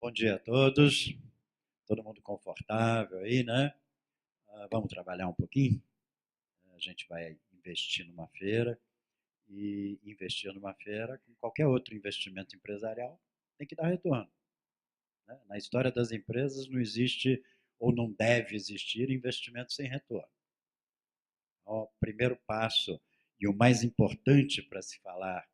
Bom dia a todos. Todo mundo confortável aí, né? Vamos trabalhar um pouquinho? A gente vai investir numa feira e investir numa feira, como qualquer outro investimento empresarial, tem que dar retorno, né? Na história das empresas não existe ou não deve existir investimento sem retorno. O primeiro passo e o mais importante para se falar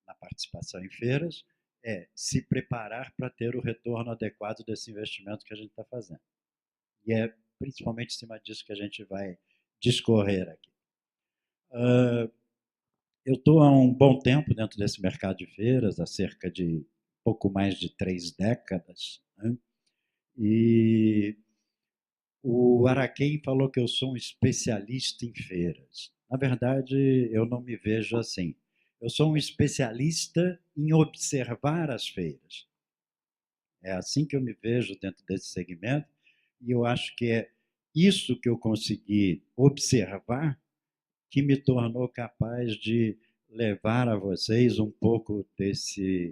na participação em feiras é se preparar para ter o retorno adequado desse investimento que a gente está fazendo. E é principalmente em cima disso que a gente vai discorrer aqui. Eu estou há um bom tempo dentro desse mercado de feiras, há cerca de pouco mais de 3 décadas, né? E o Araquém falou que eu sou um especialista em feiras. Na verdade, eu não me vejo assim. Eu sou um especialista em observar as feiras. É assim que eu me vejo dentro desse segmento, e eu acho que é isso que eu consegui observar que me tornou capaz de levar a vocês um pouco desse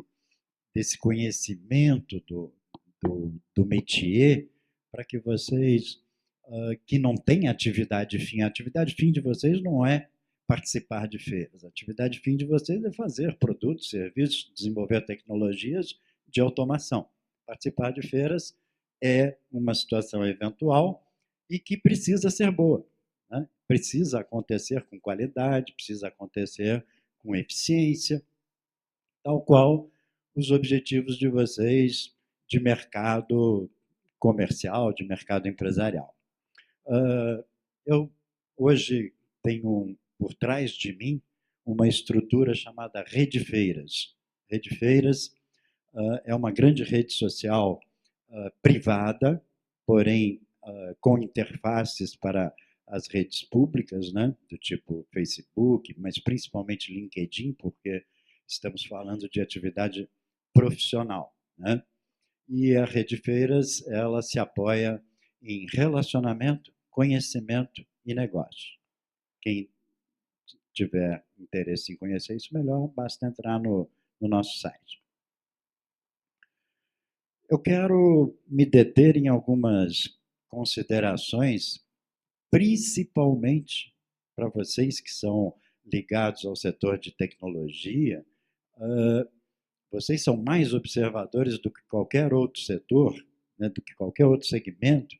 conhecimento do métier, para que vocês, que não têm a atividade fim de vocês não é participar de feiras, a atividade fim de vocês é fazer produtos, serviços, desenvolver tecnologias de automação. Participar de feiras é uma situação eventual e que precisa ser boa, né? Precisa acontecer com qualidade, precisa acontecer com eficiência, tal qual os objetivos de vocês de mercado comercial, de mercado empresarial. Eu hoje tenho por trás de mim uma estrutura chamada Rede Feiras. Rede Feiras é uma grande rede social privada, porém com interfaces para as redes públicas, né, do tipo Facebook, mas principalmente LinkedIn, porque estamos falando de atividade profissional, né? E a Rede Feiras, ela se apoia em relacionamento, conhecimento e negócio. Quem tiver interesse em conhecer isso melhor, basta entrar no nosso site. Eu quero me deter em algumas considerações, principalmente para vocês que são ligados ao setor de tecnologia. Vocês são mais observadores do que qualquer outro setor, né, do que qualquer outro segmento,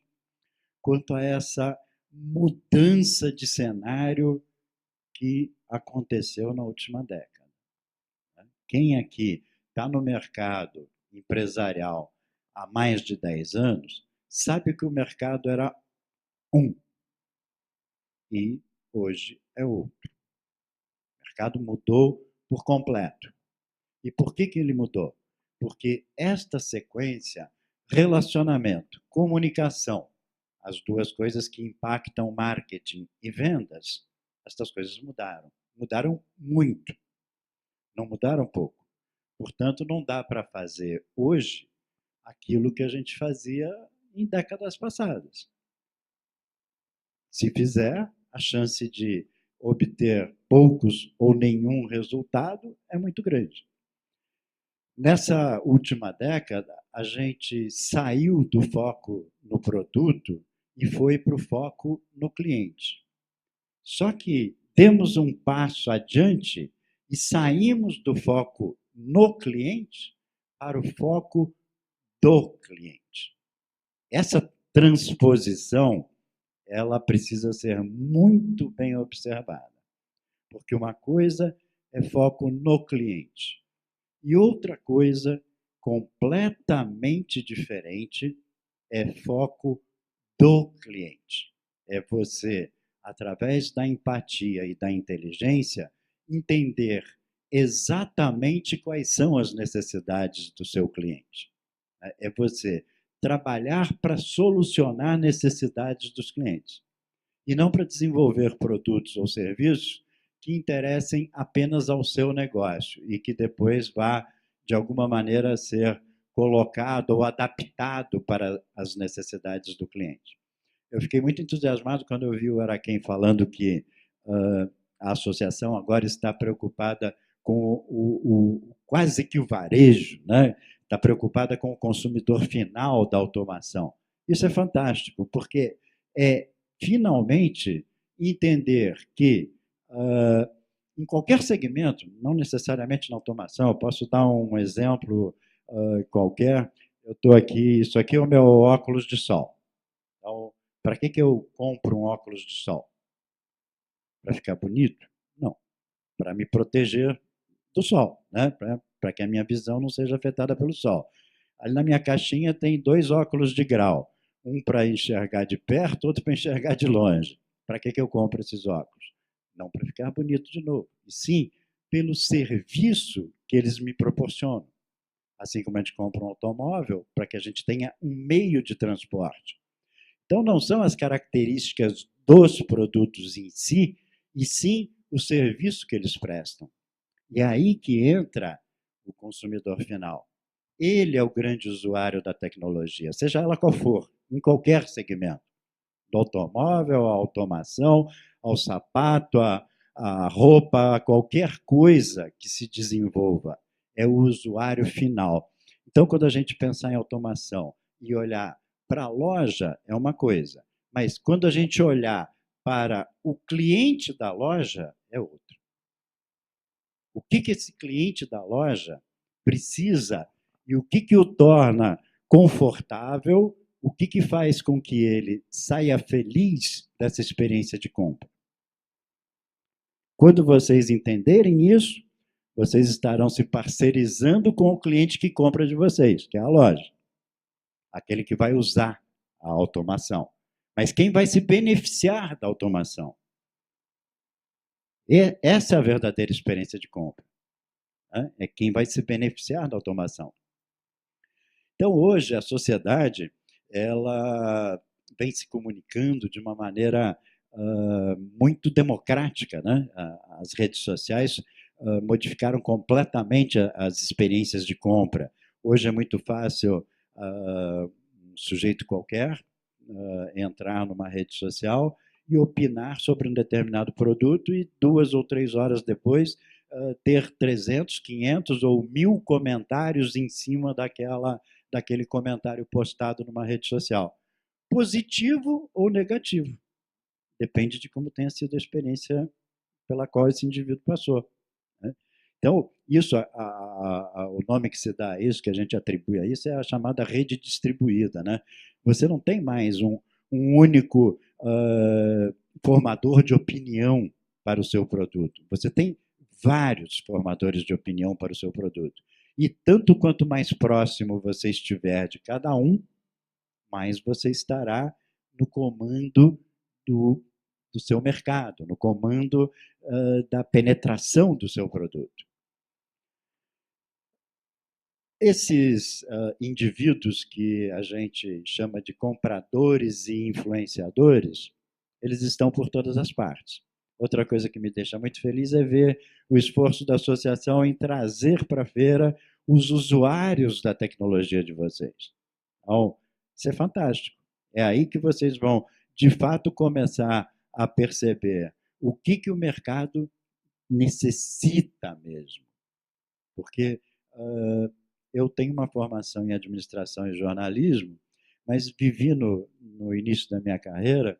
quanto a essa mudança de cenário que aconteceu na última década. Quem aqui está no mercado empresarial há mais de 10 anos, sabe que o mercado era um e hoje é outro. O mercado mudou por completo. E por que ele mudou? Porque esta sequência, relacionamento, comunicação, as duas coisas que impactam marketing e vendas, estas coisas mudaram. Mudaram muito, não mudaram pouco. Portanto, não dá para fazer hoje aquilo que a gente fazia em décadas passadas. Se fizer, a chance de obter poucos ou nenhum resultado é muito grande. Nessa última década, a gente saiu do foco no produto e foi para o foco no cliente. Só que demos um passo adiante e saímos do foco no cliente para o foco do cliente. Essa transposição, ela precisa ser muito bem observada, porque uma coisa é foco no cliente e outra coisa completamente diferente é foco do cliente. É você, através da empatia e da inteligência, entender exatamente quais são as necessidades do seu cliente. É você trabalhar para solucionar necessidades dos clientes e não para desenvolver produtos ou serviços que interessem apenas ao seu negócio e que depois vá, de alguma maneira, ser colocado ou adaptado para as necessidades do cliente. Eu fiquei muito entusiasmado quando eu vi o Araquém falando que a associação agora está preocupada com quase que o varejo, né? está preocupada com o consumidor final da automação. Isso é fantástico, porque é finalmente entender que em qualquer segmento, não necessariamente na automação, eu posso dar um exemplo qualquer. Eu estou aqui, isso aqui é o meu óculos de sol. Então, para que eu compro um óculos de sol? Para ficar bonito? Não, para me proteger do sol, né? Para que a minha visão não seja afetada pelo sol. Ali na minha caixinha tem 2 óculos de grau, um para enxergar de perto, outro para enxergar de longe. Para que eu compro esses óculos? Não para ficar bonito de novo, e sim pelo serviço que eles me proporcionam. Assim como a gente compra um automóvel, para que a gente tenha um meio de transporte. Então, não são as características dos produtos em si, e sim o serviço que eles prestam. E é aí que entra o consumidor final. Ele é o grande usuário da tecnologia, seja ela qual for, em qualquer segmento. Do automóvel, à automação, ao sapato, à roupa, a qualquer coisa que se desenvolva. É o usuário final. Então, quando a gente pensar em automação e olhar para a loja, é uma coisa. Mas quando a gente olhar para o cliente da loja, é outra. O que esse cliente da loja precisa e o que o torna confortável, o que faz com que ele saia feliz dessa experiência de compra. Quando vocês entenderem isso, vocês estarão se parcerizando com o cliente que compra de vocês, que é a loja, aquele que vai usar a automação. Mas quem vai se beneficiar da automação? Essa é a verdadeira experiência de compra. É quem vai se beneficiar da automação. Então, hoje, a sociedade ela vem se comunicando de uma maneira muito democrática, né? As redes sociais modificaram completamente as experiências de compra. Hoje é muito fácil um sujeito qualquer entrar numa rede social e opinar sobre um determinado produto e 2 ou 3 horas depois ter 300, 500 ou 1000 comentários em cima daquele comentário postado numa rede social. Positivo ou negativo. Depende de como tenha sido a experiência pela qual esse indivíduo passou. Né? Então, isso, o nome que se dá a isso, que a gente atribui a isso, é a chamada rede distribuída. Né? Você não tem mais um único formador de opinião para o seu produto. Você tem vários formadores de opinião para o seu produto. E tanto quanto mais próximo você estiver de cada um, mais você estará no comando do seu mercado, no comando da penetração do seu produto. Esses indivíduos que a gente chama de compradores e influenciadores, eles estão por todas as partes. Outra coisa que me deixa muito feliz é ver o esforço da associação em trazer para a feira os usuários da tecnologia de vocês. Então, isso é fantástico. É aí que vocês vão, de fato, começar a perceber o que o mercado necessita mesmo. Porque eu tenho uma formação em administração e jornalismo, mas vivi no início da minha carreira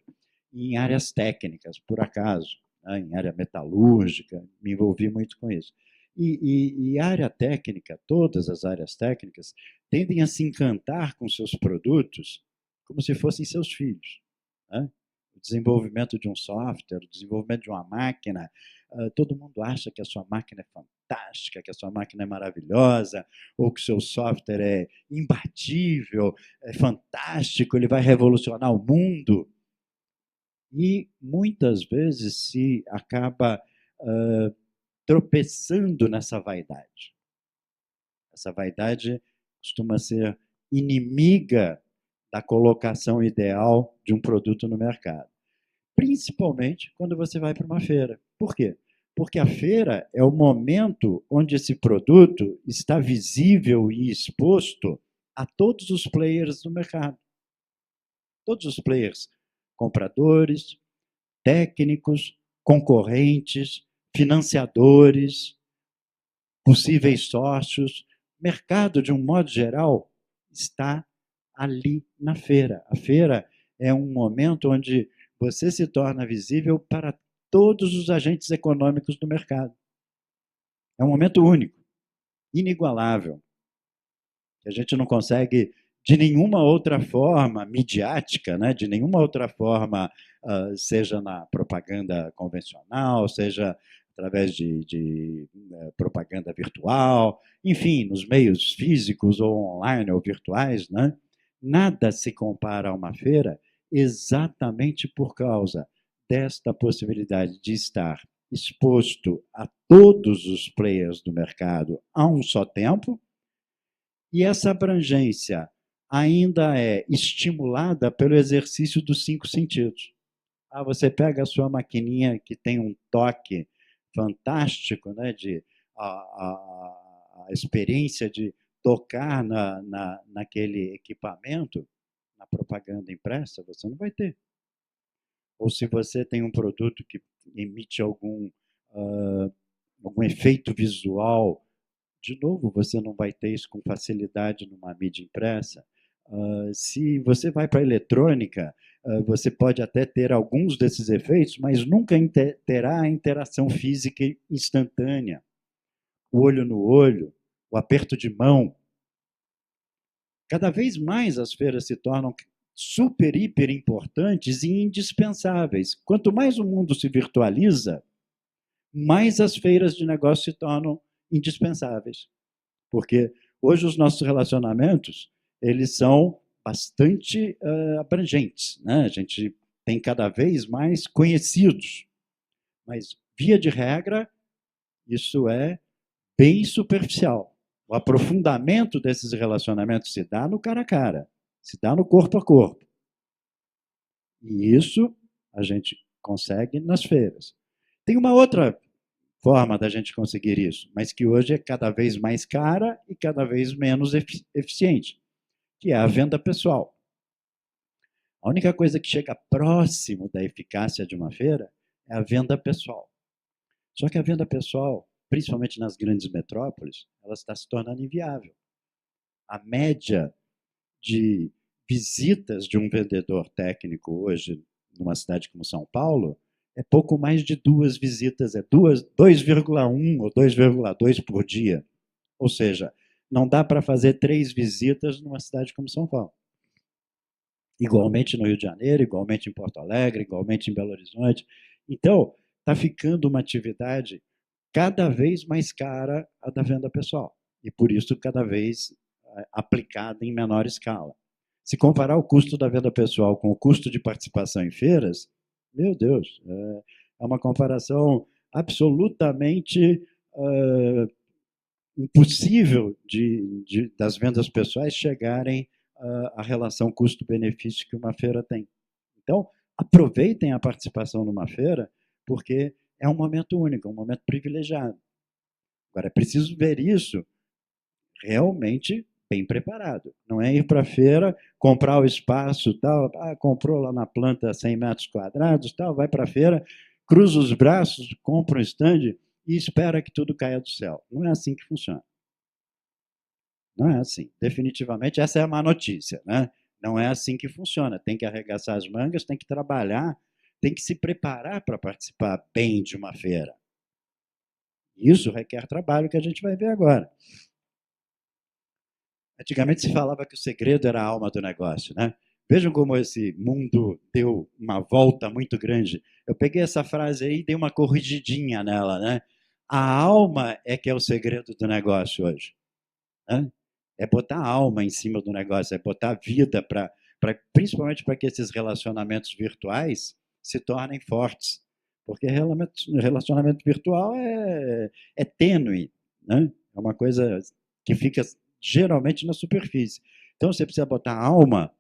em áreas técnicas, por acaso, né, em área metalúrgica, me envolvi muito com isso. E a área técnica, todas as áreas técnicas, tendem a se encantar com seus produtos como se fossem seus filhos. Né? O desenvolvimento de um software, o desenvolvimento de uma máquina, todo mundo acha que a sua máquina é fantástica, que a sua máquina é maravilhosa, ou que o seu software é imbatível, é fantástico, ele vai revolucionar o mundo. E muitas vezes se acaba tropeçando nessa vaidade. Essa vaidade costuma ser inimiga da colocação ideal de um produto no mercado. Principalmente quando você vai para uma feira. Por quê? Porque a feira é o momento onde esse produto está visível e exposto a todos os players do mercado. Todos os players, compradores, técnicos, concorrentes, financiadores, possíveis sócios, Mercado, de um modo geral, está ali na feira. A feira é um momento onde você se torna visível para todos os agentes econômicos do mercado. É um momento único, inigualável, que a gente não consegue de nenhuma outra forma midiática, né? De nenhuma outra forma, seja na propaganda convencional, seja através de propaganda virtual, enfim, nos meios físicos ou online ou virtuais, né? Nada se compara a uma feira exatamente por causa desta possibilidade de estar exposto a todos os players do mercado a um só tempo, e essa abrangência ainda é estimulada pelo exercício dos 5 sentidos. Você pega a sua maquininha que tem um toque fantástico, né, a experiência de tocar naquele equipamento, na propaganda impressa, você não vai ter. Ou se você tem um produto que emite algum efeito visual, de novo, você não vai ter isso com facilidade numa mídia impressa. Se você vai para a eletrônica, você pode até ter alguns desses efeitos, mas nunca terá a interação física instantânea, o olho no olho, o aperto de mão. Cada vez mais as feiras se tornam super, hiper importantes e indispensáveis. Quanto mais o mundo se virtualiza, mais as feiras de negócio se tornam indispensáveis. Porque hoje os nossos relacionamentos, eles são bastante abrangentes, né? A gente tem cada vez mais conhecidos, mas, via de regra, isso é bem superficial. O aprofundamento desses relacionamentos se dá no cara a cara, se dá no corpo a corpo. E isso a gente consegue nas feiras. Tem uma outra forma da gente conseguir isso, mas que hoje é cada vez mais cara e cada vez menos eficiente, que é a venda pessoal. A única coisa que chega próximo da eficácia de uma feira é a venda pessoal. Só que a venda pessoal, principalmente nas grandes metrópoles, ela está se tornando inviável. A média de visitas de um vendedor técnico hoje, numa cidade como São Paulo, é pouco mais de 2 visitas, é 2,1 ou 2,2 por dia. Ou seja, não dá para fazer 3 visitas numa cidade como São Paulo. Igualmente no Rio de Janeiro, igualmente em Porto Alegre, igualmente em Belo Horizonte. Então, está ficando uma atividade cada vez mais cara a da venda pessoal. E por isso cada vez aplicada em menor escala. Se comparar o custo da venda pessoal com o custo de participação em feiras, meu Deus, é uma comparação absolutamente impossível das vendas pessoais chegarem à relação custo-benefício que uma feira tem. Então, aproveitem a participação numa feira, porque é um momento único, um momento privilegiado. Agora, é preciso ver isso realmente bem preparado. Não é ir para a feira, comprar o espaço, tal, comprou lá na planta 100 metros quadrados, tal, vai para a feira, cruza os braços, compra um stand e espera que tudo caia do céu. Não é assim que funciona. Não é assim. Definitivamente, essa é a má notícia, né? Não é assim que funciona. Tem que arregaçar as mangas, tem que trabalhar, tem que se preparar para participar bem de uma feira. Isso requer trabalho, que a gente vai ver agora. Antigamente se falava que o segredo era a alma do negócio, né? Vejam como esse mundo deu uma volta muito grande. Eu peguei essa frase aí e dei uma corrigidinha nela, né? A alma é que é o segredo do negócio hoje, né? É botar alma em cima do negócio, é botar vida principalmente para que esses relacionamentos virtuais se tornem fortes. Porque relacionamento virtual é tênue, né? É uma coisa que fica geralmente na superfície. Então você precisa botar alma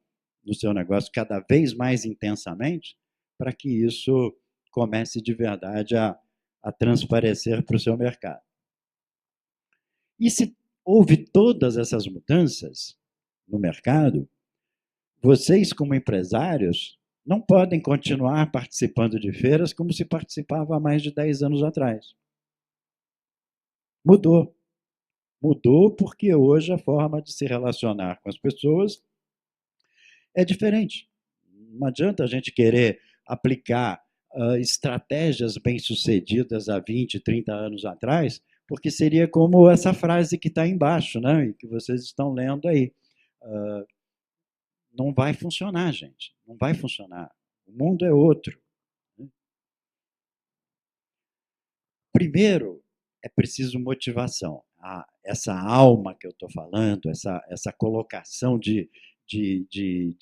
no seu negócio cada vez mais intensamente para que isso comece de verdade a transparecer para o seu mercado. E se houve todas essas mudanças no mercado, vocês, como empresários, não podem continuar participando de feiras como se participava há mais de 10 anos atrás. Mudou. Mudou porque hoje a forma de se relacionar com as pessoas é diferente. Não adianta a gente querer aplicar estratégias bem-sucedidas há 20, 30 anos atrás, porque seria como essa frase que está embaixo, né, e que vocês estão lendo aí. Uh, não vai funcionar, gente. Não vai funcionar. O mundo é outro. Primeiro, é preciso motivação. Essa alma que eu estou falando, essa colocação de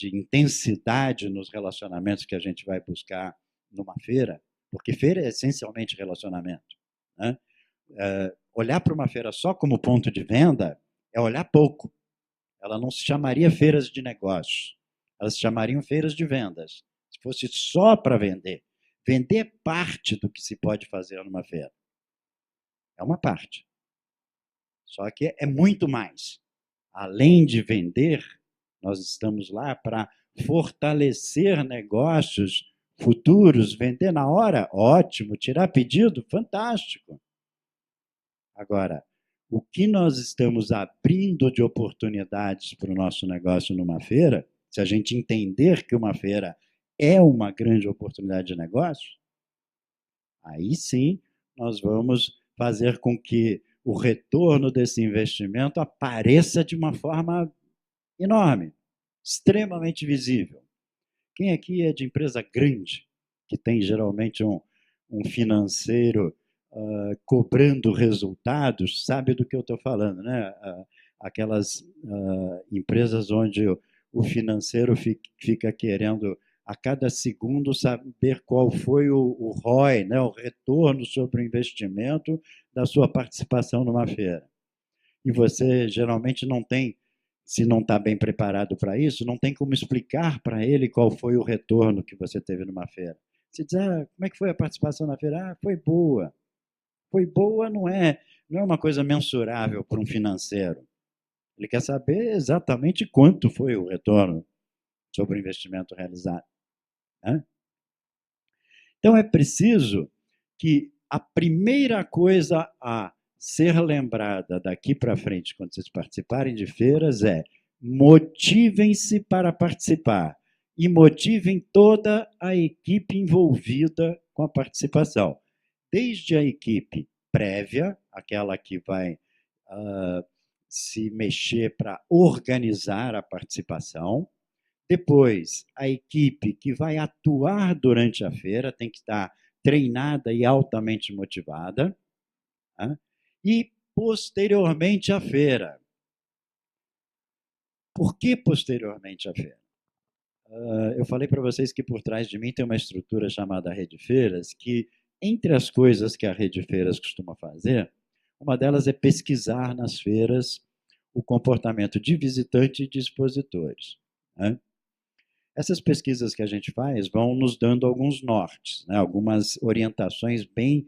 intensidade nos relacionamentos que a gente vai buscar numa feira, porque feira é essencialmente relacionamento. Né? Olhar para uma feira só como ponto de venda é olhar pouco. Ela não se chamaria feiras de negócios, elas se chamariam feiras de vendas. Se fosse só para vender. Vender é parte do que se pode fazer numa feira. É uma parte. Só que é muito mais. Além de vender, nós estamos lá para fortalecer negócios futuros, vender na hora, ótimo, tirar pedido, fantástico. Agora, o que nós estamos abrindo de oportunidades para o nosso negócio numa feira, se a gente entender que uma feira é uma grande oportunidade de negócio, aí sim nós vamos fazer com que o retorno desse investimento apareça de uma forma enorme, extremamente visível. Quem aqui é de empresa grande, que tem geralmente um financeiro cobrando resultados, sabe do que eu estou falando, né? Aquelas empresas onde o financeiro fica querendo a cada segundo saber qual foi o ROI, né? O retorno sobre o investimento da sua participação numa feira. E você geralmente não tem, se não está bem preparado para isso, não tem como explicar para ele qual foi o retorno que você teve numa feira. Você diz, como é que foi a participação na feira? Foi boa. Foi boa não é uma coisa mensurável para um financeiro. Ele quer saber exatamente quanto foi o retorno sobre o investimento realizado. Né? Então é preciso que a primeira coisa a ser lembrada daqui para frente, quando vocês participarem de feiras, é motivem-se para participar e motivem toda a equipe envolvida com a participação. Desde a equipe prévia, aquela que vai se mexer para organizar a participação, depois, a equipe que vai atuar durante a feira tem que estar treinada e altamente motivada. Né? E, posteriormente, a feira. Por que posteriormente a feira? Eu falei para vocês que por trás de mim tem uma estrutura chamada Rede Feiras, que, entre as coisas que a Rede Feiras costuma fazer, uma delas é pesquisar nas feiras o comportamento de visitante e de expositores. Né? Essas pesquisas que a gente faz vão nos dando alguns nortes, né, algumas orientações bem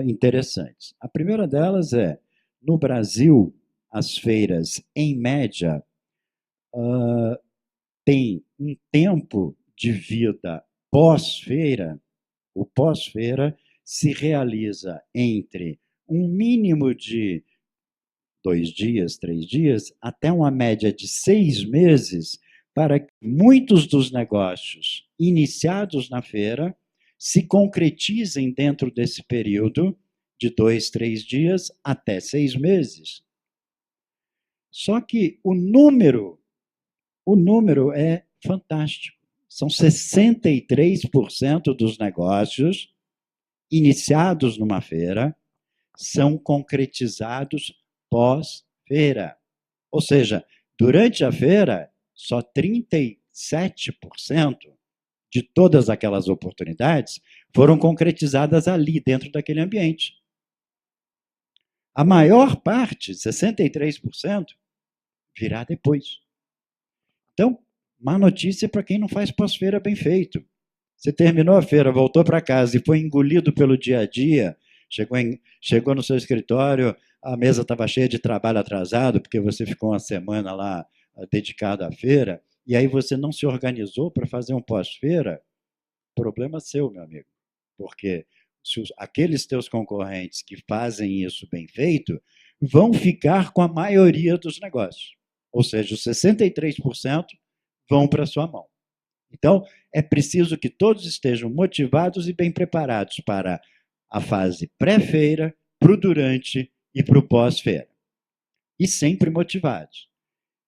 interessantes. A primeira delas é, no Brasil, as feiras, em média, têm um tempo de vida pós-feira. O pós-feira se realiza entre um mínimo de 2 dias, 3 dias, até uma média de 6 meses, para que muitos dos negócios iniciados na feira se concretizem dentro desse período de 2, 3 dias até 6 meses. Só que o número é fantástico. São 63% dos negócios iniciados numa feira são concretizados pós-feira. Ou seja, durante a feira, só 37% de todas aquelas oportunidades foram concretizadas ali, dentro daquele ambiente. A maior parte, 63%, virá depois. Então, má notícia para quem não faz pós-feira bem feito. Você terminou a feira, voltou para casa e foi engolido pelo dia a dia, chegou no seu escritório, a mesa estava cheia de trabalho atrasado, porque você ficou uma semana lá dedicado à feira, e aí você não se organizou para fazer um pós-feira, problema seu, meu amigo. Porque se aqueles teus concorrentes que fazem isso bem feito vão ficar com a maioria dos negócios. Ou seja, os 63% vão para a sua mão. Então, é preciso que todos estejam motivados e bem preparados para a fase pré-feira, para o durante e para o pós-feira. E sempre motivados.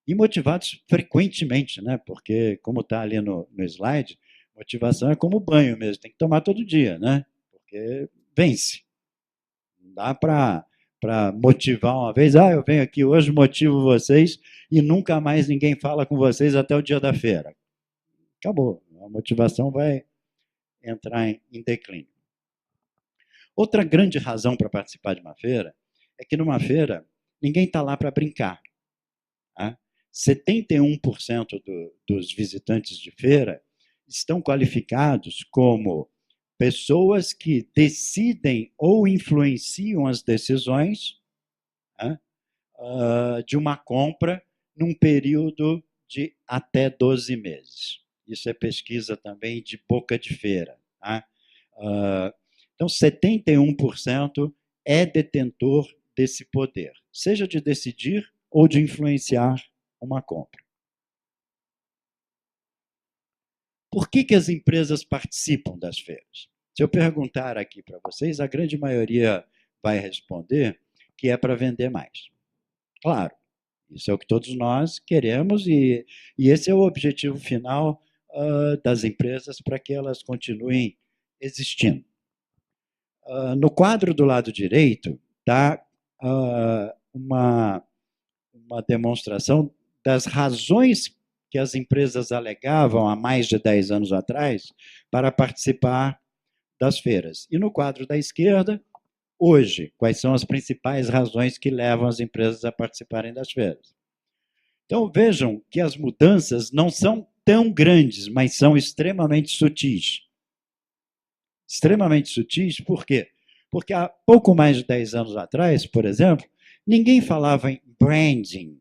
E motivados frequentemente, né? Porque, como está ali no slide, motivação é como banho mesmo, tem que tomar todo dia, né? Porque vence. Não dá para motivar uma vez, eu venho aqui hoje, motivo vocês, e nunca mais ninguém fala com vocês até o dia da feira. Acabou. A motivação vai entrar em declínio. Outra grande razão para participar de uma feira é que numa feira ninguém está lá para brincar. Tá? 71% dos visitantes de feira estão qualificados como pessoas que decidem ou influenciam as decisões, tá, de uma compra num período de até 12 meses. Isso é pesquisa também de boca de feira. Tá? Então, 71% é detentor desse poder, seja de decidir ou de influenciar uma compra. Por que as empresas participam das feiras? Se eu perguntar aqui para vocês, a grande maioria vai responder que é para vender mais. Claro, isso é o que todos nós queremos e esse é o objetivo final das empresas para que elas continuem existindo. No quadro do lado direito está uma demonstração das razões que as empresas alegavam há mais de 10 anos atrás para participar das feiras. E no quadro da esquerda, hoje, quais são as principais razões que levam as empresas a participarem das feiras. Então, vejam que as mudanças não são tão grandes, mas são extremamente sutis. Extremamente sutis, por quê? Porque há pouco mais de 10 anos atrás, por exemplo, ninguém falava em branding,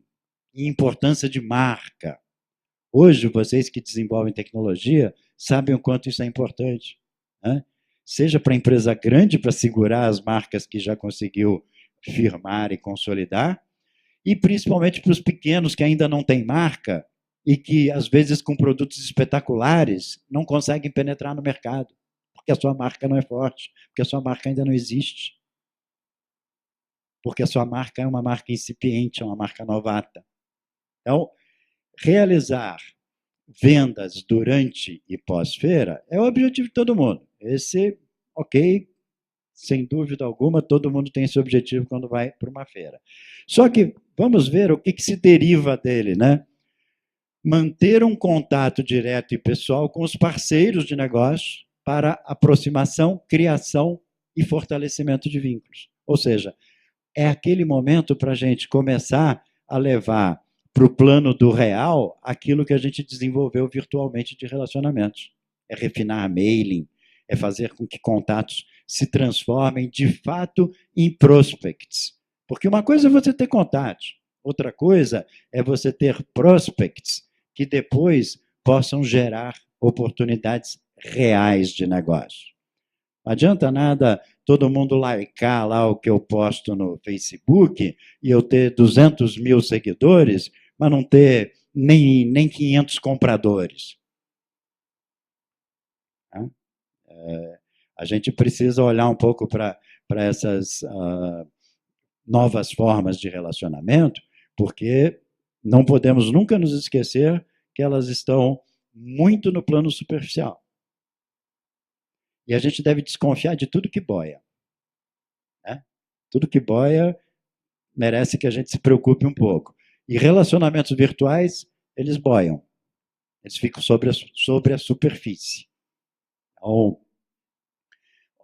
em importância de marca. Hoje, vocês que desenvolvem tecnologia sabem o quanto isso é importante. Né? Seja para a empresa grande, para segurar as marcas que já conseguiu firmar e consolidar, e principalmente para os pequenos que ainda não têm marca e que, às vezes, com produtos espetaculares, não conseguem penetrar no mercado, porque a sua marca não é forte, porque a sua marca ainda não existe, porque a sua marca é uma marca incipiente, é uma marca novata. Então, realizar vendas durante e pós-feira é o objetivo de todo mundo. Esse, ok, sem dúvida alguma, todo mundo tem esse objetivo quando vai para uma feira. Só que vamos ver o que se deriva dele, né? Manter um contato direto e pessoal com os parceiros de negócio para aproximação, criação e fortalecimento de vínculos. Ou seja, é aquele momento para a gente começar a levar para o plano do real aquilo que a gente desenvolveu virtualmente de relacionamentos. É refinar mailing, é fazer com que contatos se transformem de fato em prospects. Porque uma coisa é você ter contatos, outra coisa é você ter prospects que depois possam gerar oportunidades reais de negócio. Não adianta nada todo mundo likear lá o que eu posto no Facebook e eu ter 200 mil seguidores, mas não ter nem 500 compradores. A gente precisa olhar um pouco para essas novas formas de relacionamento, porque não podemos nunca nos esquecer que elas estão muito no plano superficial. E a gente deve desconfiar de tudo que boia. Né? Tudo que boia merece que a gente se preocupe um pouco. E relacionamentos virtuais, eles boiam. Eles ficam sobre a superfície. Então,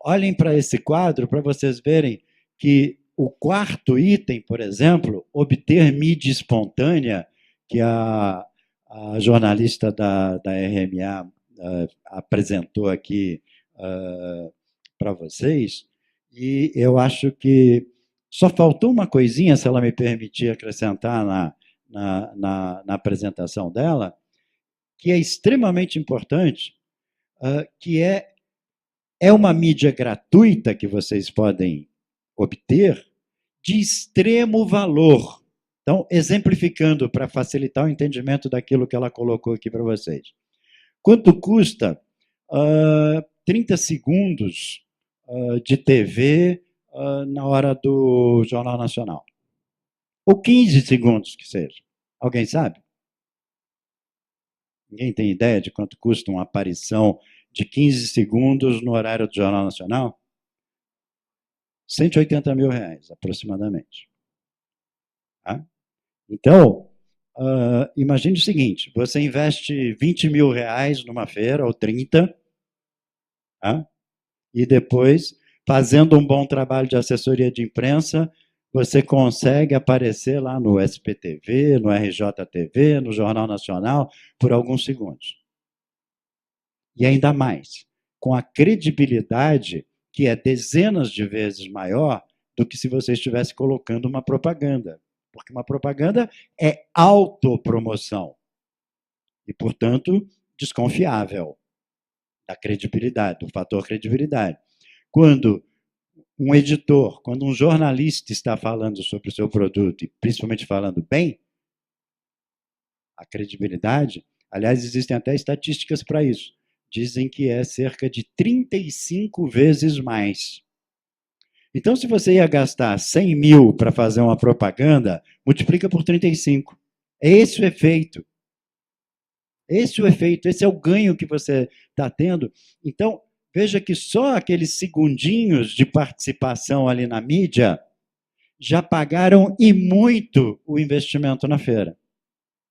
olhem para esse quadro para vocês verem que o quarto item, por exemplo, obter mídia espontânea, que a jornalista da RMA apresentou aqui para vocês, e eu acho que só faltou uma coisinha, se ela me permitir acrescentar na apresentação dela, que é extremamente importante, que é uma mídia gratuita que vocês podem obter de extremo valor. Então, exemplificando para facilitar o entendimento daquilo que ela colocou aqui para vocês. Quanto custa 30 segundos de TV na hora do Jornal Nacional? Ou 15 segundos que seja. Alguém sabe? Ninguém tem ideia de quanto custa uma aparição de 15 segundos no horário do Jornal Nacional? R$ 180 mil, aproximadamente. Tá? Então, imagine o seguinte, você investe R$ 20 mil numa feira, ou 30, tá? E depois, fazendo um bom trabalho de assessoria de imprensa, você consegue aparecer lá no SPTV, no RJTV, no Jornal Nacional, por alguns segundos. E ainda mais, com a credibilidade que é dezenas de vezes maior do que se você estivesse colocando uma propaganda. Porque uma propaganda é autopromoção. E, portanto, desconfiável da credibilidade, do fator credibilidade. Quando um editor, quando um jornalista está falando sobre o seu produto, e principalmente falando bem, a credibilidade, aliás, existem até estatísticas para isso, dizem que é cerca de 35 vezes mais. Então, se você ia gastar 100 mil para fazer uma propaganda, multiplica por 35. É esse o efeito. Esse é o efeito, esse é o ganho que você está tendo. Então, veja que só aqueles segundinhos de participação ali na mídia já pagaram e muito o investimento na feira.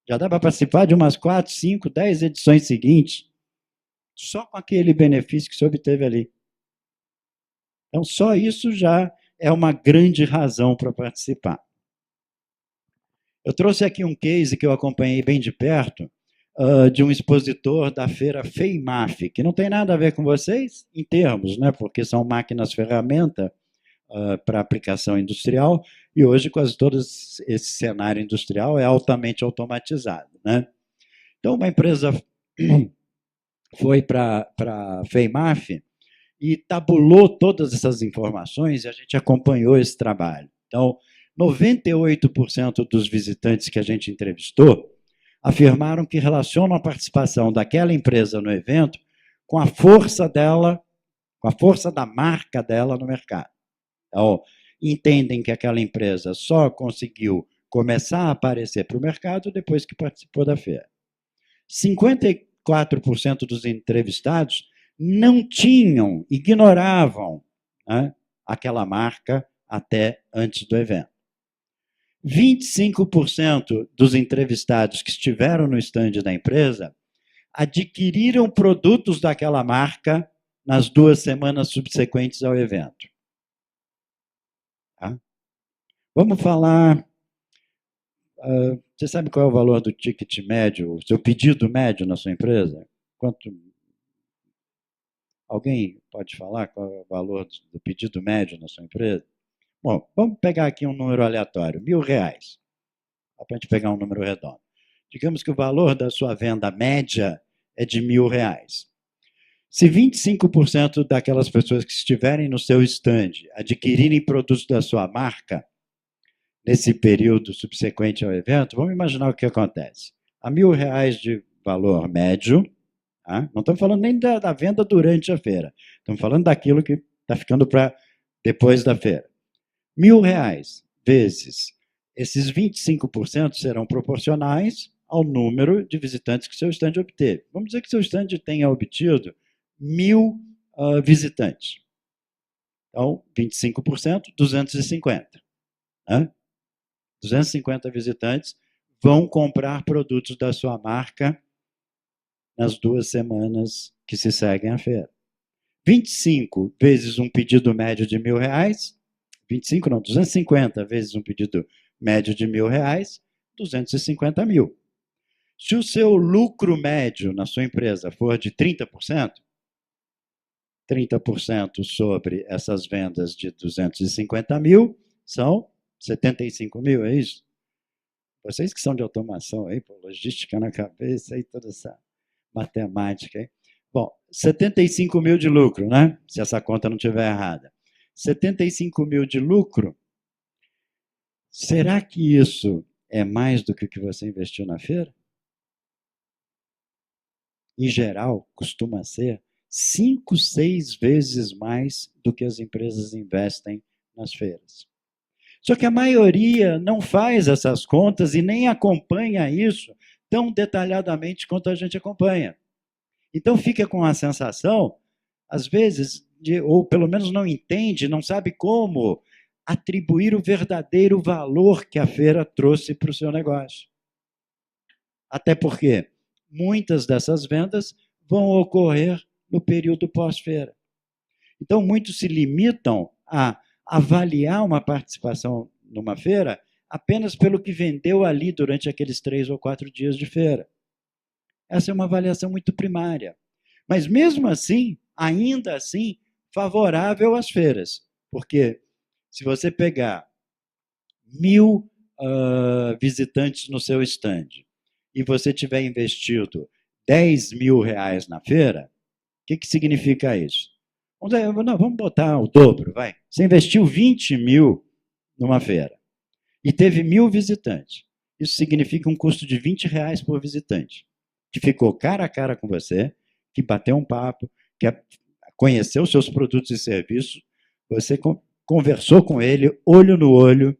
Já dá para participar de umas 4, 5, 10 edições seguintes, só com aquele benefício que você obteve ali. Então, só isso já é uma grande razão para participar. Eu trouxe aqui um case que eu acompanhei bem de perto, de um expositor da feira FEIMAF, que não tem nada a ver com vocês, em termos, né, porque são máquinas-ferramenta para aplicação industrial, e hoje quase todo esse cenário industrial é altamente automatizado. Né? Então, uma empresa foi para a FEIMAF e tabulou todas essas informações e a gente acompanhou esse trabalho. Então, 98% dos visitantes que a gente entrevistou afirmaram que relacionam a participação daquela empresa no evento com a força dela, com a força da marca dela no mercado. Então, entendem que aquela empresa só conseguiu começar a aparecer para o mercado depois que participou da feira. 54% dos entrevistados não tinham, ignoravam, né, aquela marca até antes do evento. 25% dos entrevistados que estiveram no estande da empresa adquiriram produtos daquela marca nas 2 semanas subsequentes ao evento. Tá? Vamos falar... você sabe qual é o valor do ticket médio, o seu pedido médio na sua empresa? Quanto... Alguém pode falar qual é o valor do pedido médio na sua empresa? Bom, vamos pegar aqui um número aleatório, R$ 1.000. Só para a gente pegar um número redondo. Digamos que o valor da sua venda média é de R$ 1.000. Se 25% daquelas pessoas que estiverem no seu stand adquirirem produtos da sua marca, nesse período subsequente ao evento, vamos imaginar o que acontece. A R$ 1.000 de valor médio, tá? Não estamos falando nem da venda durante a feira, estamos falando daquilo que está ficando para depois da feira. R$ 1.000 vezes esses 25% serão proporcionais ao número de visitantes que seu stand obteve. Vamos dizer que seu stand tenha obtido 1.000 visitantes. Então, 25%, 250. Né? 250 visitantes vão comprar produtos da sua marca nas 2 semanas que se seguem à feira. 25 vezes um pedido médio de R$ 1.000, 25 não, 250 vezes um pedido médio de R$ 1.000, 250 mil. Se o seu lucro médio na sua empresa for de 30%, 30% sobre essas vendas de 250 mil são 75 mil, é isso? Vocês que são de automação aí, logística na cabeça, aí toda essa matemática aí. Bom, 75 mil de lucro, né? Se essa conta não estiver errada. 75 mil de lucro Será que isso é mais do que o que você investiu na feira? Em geral, costuma ser 5, 6 vezes mais do que as empresas investem nas feiras. Só que a maioria não faz essas contas e nem acompanha isso tão detalhadamente quanto a gente acompanha. Então fica com a sensação, às vezes, ou pelo menos não entende, não sabe como atribuir o verdadeiro valor que a feira trouxe para o seu negócio. Até porque muitas dessas vendas vão ocorrer no período pós-feira. Então, muitos se limitam a avaliar uma participação numa feira apenas pelo que vendeu ali durante aqueles 3 ou 4 dias de feira. Essa é uma avaliação muito primária. Mas, mesmo assim, ainda assim, favorável às feiras. Porque se você pegar 1.000 visitantes no seu stand e você tiver investido 10 mil reais na feira, o que significa isso? Vamos botar o dobro, vai. Você investiu 20 mil numa feira e teve 1.000 visitantes. Isso significa um custo de 20 reais por visitante, que ficou cara a cara com você, que bateu um papo, que conheceu seus produtos e serviços, você conversou com ele, olho no olho.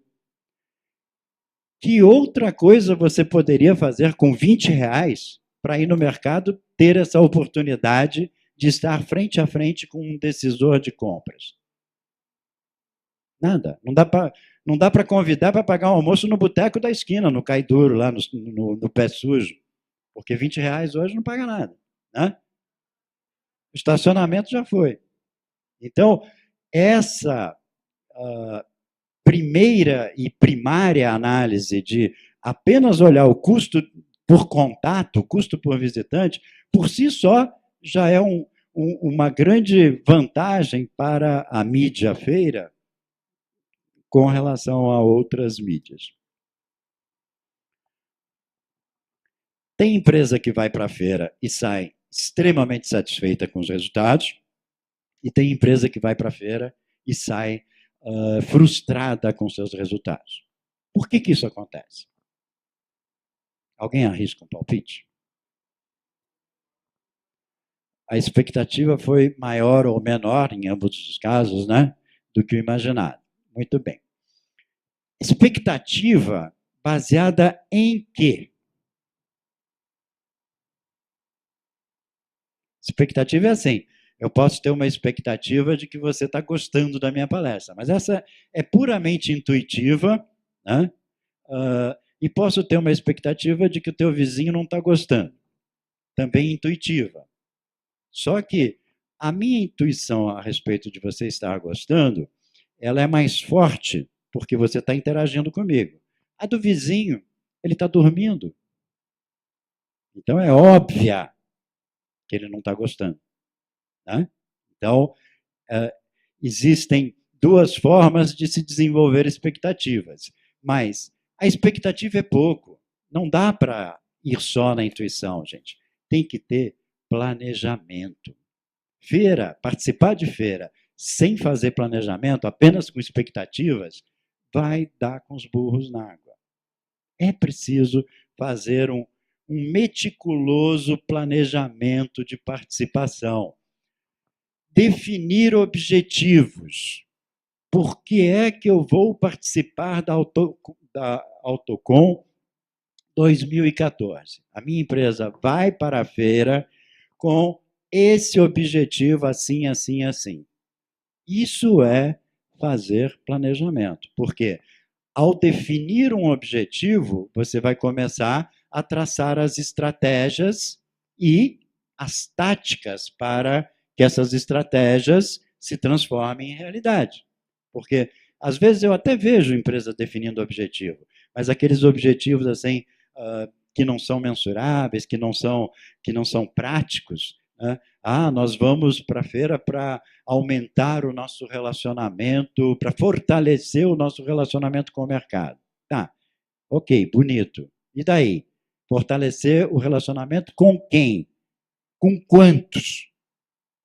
Que outra coisa você poderia fazer com 20 reais para ir no mercado ter essa oportunidade de estar frente a frente com um decisor de compras? Nada. Não dá para convidar para pagar um almoço no boteco da esquina, no Cai Duro, lá no Pé Sujo. Porque 20 reais hoje não paga nada. Né? O estacionamento já foi. Então, essa primeira e primária análise de apenas olhar o custo por contato, o custo por visitante, por si só já é uma grande vantagem para a mídia feira com relação a outras mídias. Tem empresa que vai para a feira e sai extremamente satisfeita com os resultados, e tem empresa que vai para a feira e sai frustrada com seus resultados. Por que isso acontece? Alguém arrisca um palpite? A expectativa foi maior ou menor, em ambos os casos, né, do que o imaginado. Muito bem. Expectativa baseada em quê? Expectativa é assim, eu posso ter uma expectativa de que você está gostando da minha palestra, mas essa é puramente intuitiva, né? E posso ter uma expectativa de que o teu vizinho não está gostando, também intuitiva. Só que a minha intuição a respeito de você estar gostando, ela é mais forte porque você está interagindo comigo. A do vizinho, ele está dormindo. Então é óbvia que ele não está gostando. Né? Então, existem duas formas de se desenvolver expectativas, mas a expectativa é pouco. Não dá para ir só na intuição, gente. Tem que ter planejamento. Feira, participar de feira sem fazer planejamento, apenas com expectativas, vai dar com os burros na água. É preciso fazer um meticuloso planejamento de participação. Definir objetivos. Por que é que eu vou participar da Autocom 2014? A minha empresa vai para a feira com esse objetivo assim, assim, assim. Isso é fazer planejamento, porque ao definir um objetivo, você vai começar a traçar as estratégias e as táticas para que essas estratégias se transformem em realidade. Porque, às vezes, eu até vejo empresas definindo objetivo, mas aqueles objetivos assim, que não são mensuráveis, que não são práticos, né? Nós vamos para a feira para aumentar o nosso relacionamento, para fortalecer o nosso relacionamento com o mercado. Tá, ok, bonito. E daí? Fortalecer o relacionamento com quem? Com quantos?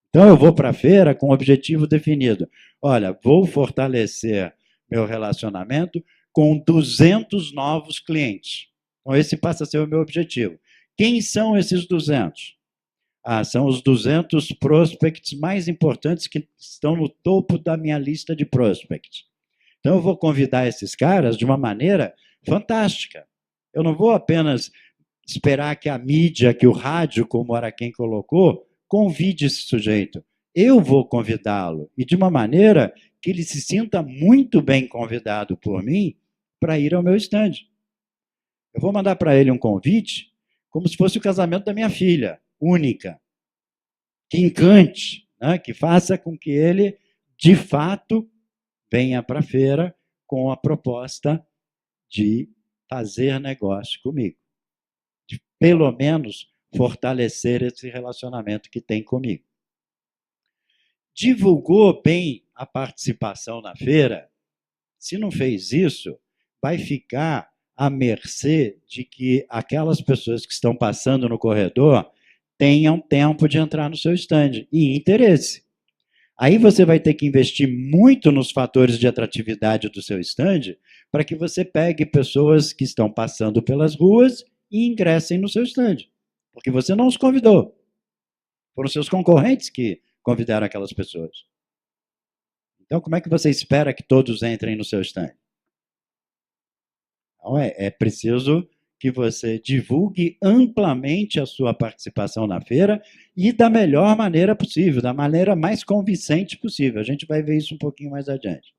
Então eu vou para a feira com um objetivo definido. Olha, vou fortalecer meu relacionamento com 200 novos clientes. Então, esse passa a ser o meu objetivo. Quem são esses 200? São os 200 prospects mais importantes que estão no topo da minha lista de prospects. Então, eu vou convidar esses caras de uma maneira fantástica. Eu não vou apenas esperar que a mídia, que o rádio, como era quem colocou, convide esse sujeito. Eu vou convidá-lo, e de uma maneira que ele se sinta muito bem convidado por mim para ir ao meu stand. Eu vou mandar para ele um convite como se fosse o casamento da minha filha, única, que encante, né? Que faça com que ele, de fato, venha para a feira com a proposta de fazer negócio comigo, de pelo menos fortalecer esse relacionamento que tem comigo. Divulgou bem a participação na feira? Se não fez isso, vai ficar à mercê de que aquelas pessoas que estão passando no corredor tenham tempo de entrar no seu stand e interesse. Aí você vai ter que investir muito nos fatores de atratividade do seu stand para que você pegue pessoas que estão passando pelas ruas e ingressem no seu stand, porque você não os convidou. Foram seus concorrentes que convidaram aquelas pessoas. Então, como é que você espera que todos entrem no seu stand? Então, é preciso que você divulgue amplamente a sua participação na feira e da melhor maneira possível, da maneira mais convincente possível. A gente vai ver isso um pouquinho mais adiante.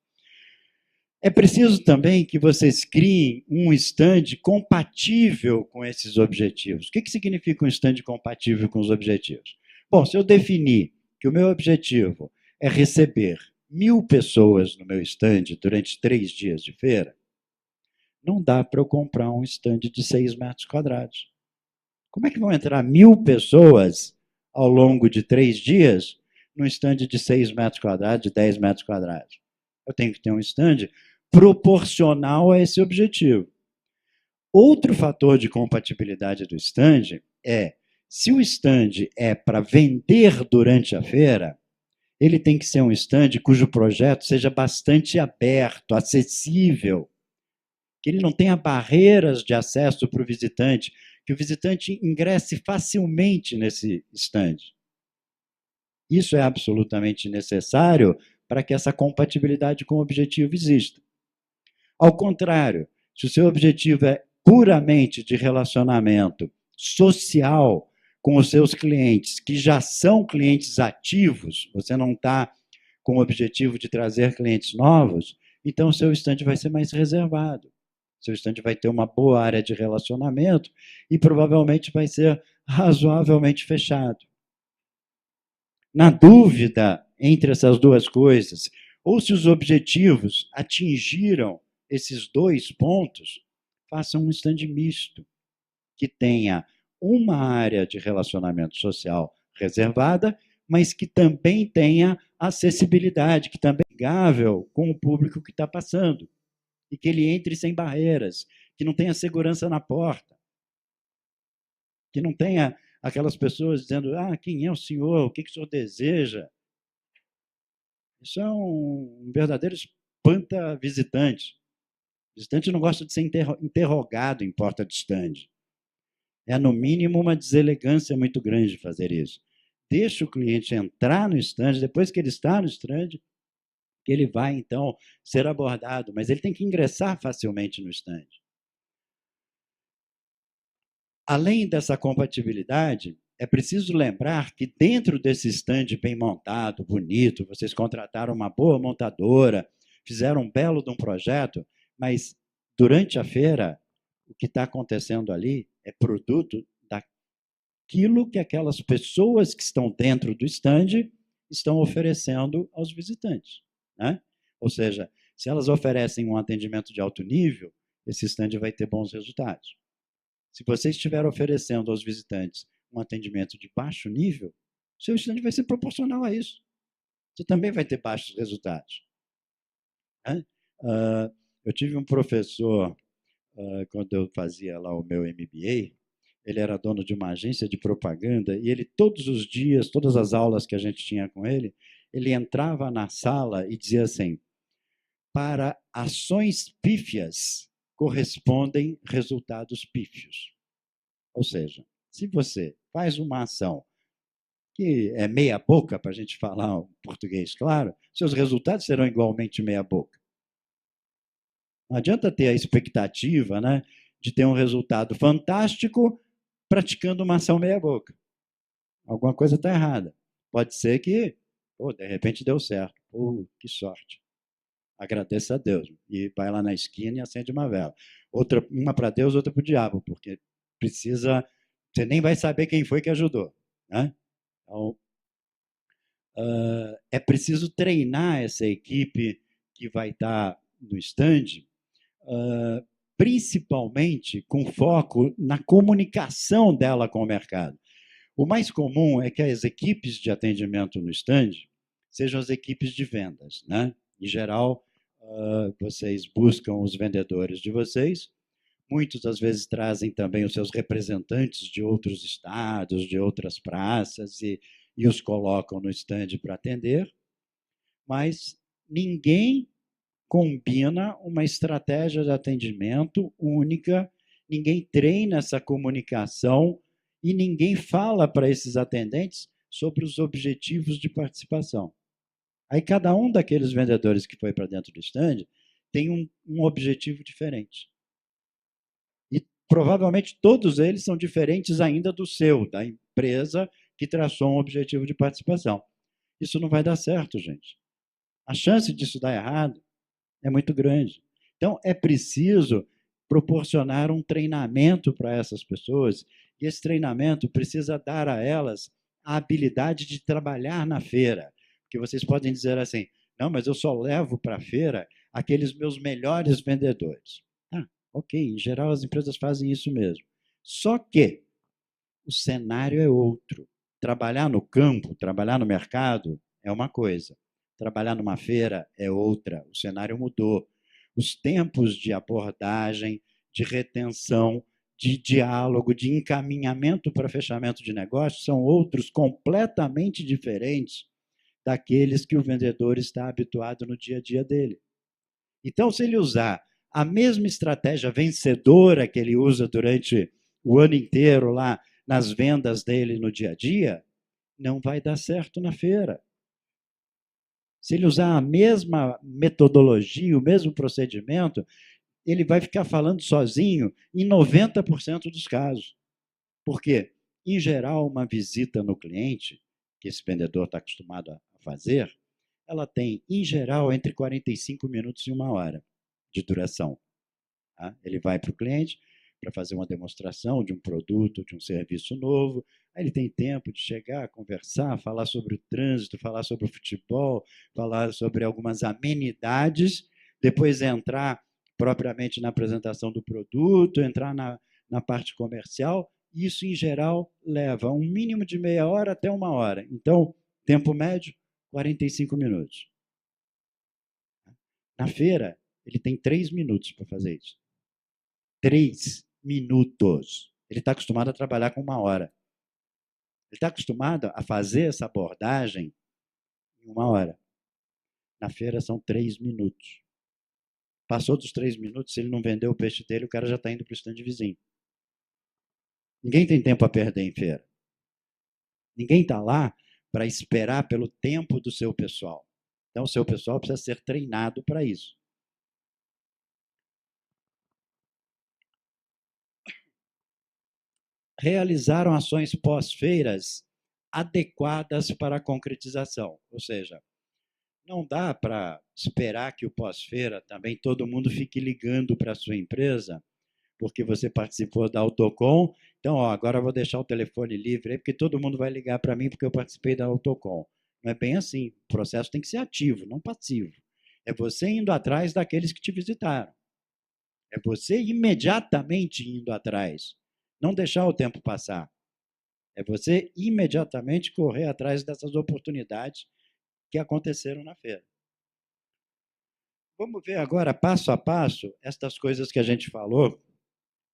É preciso também que vocês criem um stand compatível com esses objetivos. O que significa um stand compatível com os objetivos? Bom, se eu definir que o meu objetivo é receber 1.000 pessoas no meu stand durante 3 dias de feira, não dá para eu comprar um stand de 6 metros quadrados. Como é que vão entrar 1.000 pessoas ao longo de 3 dias num stand de 6 metros quadrados, de 10 metros quadrados? Eu tenho que ter um stand proporcional a esse objetivo. Outro fator de compatibilidade do stand é, se o stand é para vender durante a feira, ele tem que ser um stand cujo projeto seja bastante aberto, acessível, que ele não tenha barreiras de acesso para o visitante, que o visitante ingresse facilmente nesse stand. Isso é absolutamente necessário para que essa compatibilidade com o objetivo exista. Ao contrário, se o seu objetivo é puramente de relacionamento social com os seus clientes, que já são clientes ativos, você não está com o objetivo de trazer clientes novos, então o seu stand vai ser mais reservado. Seu stand vai ter uma boa área de relacionamento e provavelmente vai ser razoavelmente fechado. Na dúvida entre essas duas coisas, ou se os objetivos atingiram esses 2 pontos, façam um stand misto, que tenha uma área de relacionamento social reservada, mas que também tenha acessibilidade, que também é amigável com o público que está passando, e que ele entre sem barreiras, que não tenha segurança na porta, que não tenha aquelas pessoas dizendo, quem é o senhor, o que o senhor deseja? Isso é um verdadeiro espanta-visitante. O visitante não gosta de ser interrogado em porta de stand. É, no mínimo, uma deselegância muito grande fazer isso. Deixa o cliente entrar no stand, depois que ele está no stand, que ele vai, então, ser abordado, mas ele tem que ingressar facilmente no stand. Além dessa compatibilidade, é preciso lembrar que dentro desse stand bem montado, bonito, vocês contrataram uma boa montadora, fizeram um belo de um projeto, mas durante a feira, o que está acontecendo ali é produto daquilo que aquelas pessoas que estão dentro do stand estão oferecendo aos visitantes, né? Ou seja, se elas oferecem um atendimento de alto nível, esse stand vai ter bons resultados. Se você estiver oferecendo aos visitantes um atendimento de baixo nível, seu stand vai ser proporcional a isso. Você também vai ter baixos resultados. Eu tive um professor, quando eu fazia lá o meu MBA, ele era dono de uma agência de propaganda e ele, todos os dias, todas as aulas que a gente tinha com ele, ele entrava na sala e dizia assim, para ações pífias correspondem resultados pífios. Ou seja, se você faz uma ação que é meia boca, para a gente falar um português claro, seus resultados serão igualmente meia boca. Não adianta ter a expectativa, né, de ter um resultado fantástico praticando uma ação meia boca. Alguma coisa está errada. Pode ser que, de repente deu certo. Que sorte. Agradeça a Deus. E vai lá na esquina e acende uma vela. Uma para Deus, outra para o diabo, porque precisa. Você nem vai saber quem foi que ajudou. Né? Então, é preciso treinar essa equipe que vai estar no stand, principalmente com foco na comunicação dela com o mercado. O mais comum é que as equipes de atendimento no stand sejam as equipes de vendas. Né? Em geral, vocês buscam os vendedores de vocês, muitos às vezes trazem também os seus representantes de outros estados, de outras praças, e os colocam no stand para atender, mas ninguém combina uma estratégia de atendimento única, ninguém treina essa comunicação e ninguém fala para esses atendentes sobre os objetivos de participação. Aí cada um daqueles vendedores que foi para dentro do stand tem um objetivo diferente. E provavelmente todos eles são diferentes ainda do seu, da empresa que traçou um objetivo de participação. Isso não vai dar certo, gente. A chance disso dar errado é muito grande. Então, é preciso proporcionar um treinamento para essas pessoas, e esse treinamento precisa dar a elas a habilidade de trabalhar na feira. Porque vocês podem dizer assim, não, mas eu só levo para a feira aqueles meus melhores vendedores. Ok, em geral as empresas fazem isso mesmo. Só que o cenário é outro. Trabalhar no campo, trabalhar no mercado é uma coisa. Trabalhar numa feira é outra. O cenário mudou. Os tempos de abordagem, de retenção, de diálogo, de encaminhamento para fechamento de negócio são outros completamente diferentes daqueles que o vendedor está habituado no dia a dia dele. Então, se ele usar a mesma estratégia vencedora que ele usa durante o ano inteiro lá nas vendas dele no dia a dia, não vai dar certo na feira. Se ele usar a mesma metodologia, o mesmo procedimento, ele vai ficar falando sozinho em 90% dos casos. Por quê? Em geral, uma visita no cliente, que esse vendedor está acostumado a fazer, ela tem, em geral, entre 45 minutos e 1 hora de duração. Tá? Ele vai para o cliente para fazer uma demonstração de um produto, de um serviço novo, aí ele tem tempo de chegar, conversar, falar sobre o trânsito, falar sobre o futebol, falar sobre algumas amenidades, depois entrar propriamente na apresentação do produto, entrar na parte comercial. Isso, em geral, leva um mínimo de meia hora até 1 hora. Então, tempo médio, 45 minutos. Na feira, ele tem 3 minutos para fazer isso. 3 minutos. Ele está acostumado a trabalhar com 1 hora. Ele está acostumado a fazer essa abordagem em 1 hora. Na feira são 3 minutos. Passou dos 3 minutos, se ele não vendeu o peixe dele, o cara já está indo para o stand vizinho. Ninguém tem tempo a perder em feira. Ninguém está lá para esperar pelo tempo do seu pessoal. Então, o seu pessoal precisa ser treinado para isso. Realizaram ações pós-feiras adequadas para a concretização. Ou seja, não dá para esperar que o pós-feira também todo mundo fique ligando para a sua empresa, porque você participou da Autocom, então agora eu vou deixar o telefone livre aí, porque todo mundo vai ligar para mim porque eu participei da Autocom. Não é bem assim. O processo tem que ser ativo, não passivo. É você indo atrás daqueles que te visitaram. É você imediatamente indo atrás. Não deixar o tempo passar. É você imediatamente correr atrás dessas oportunidades que aconteceram na feira. Vamos ver agora, passo a passo, estas coisas que a gente falou,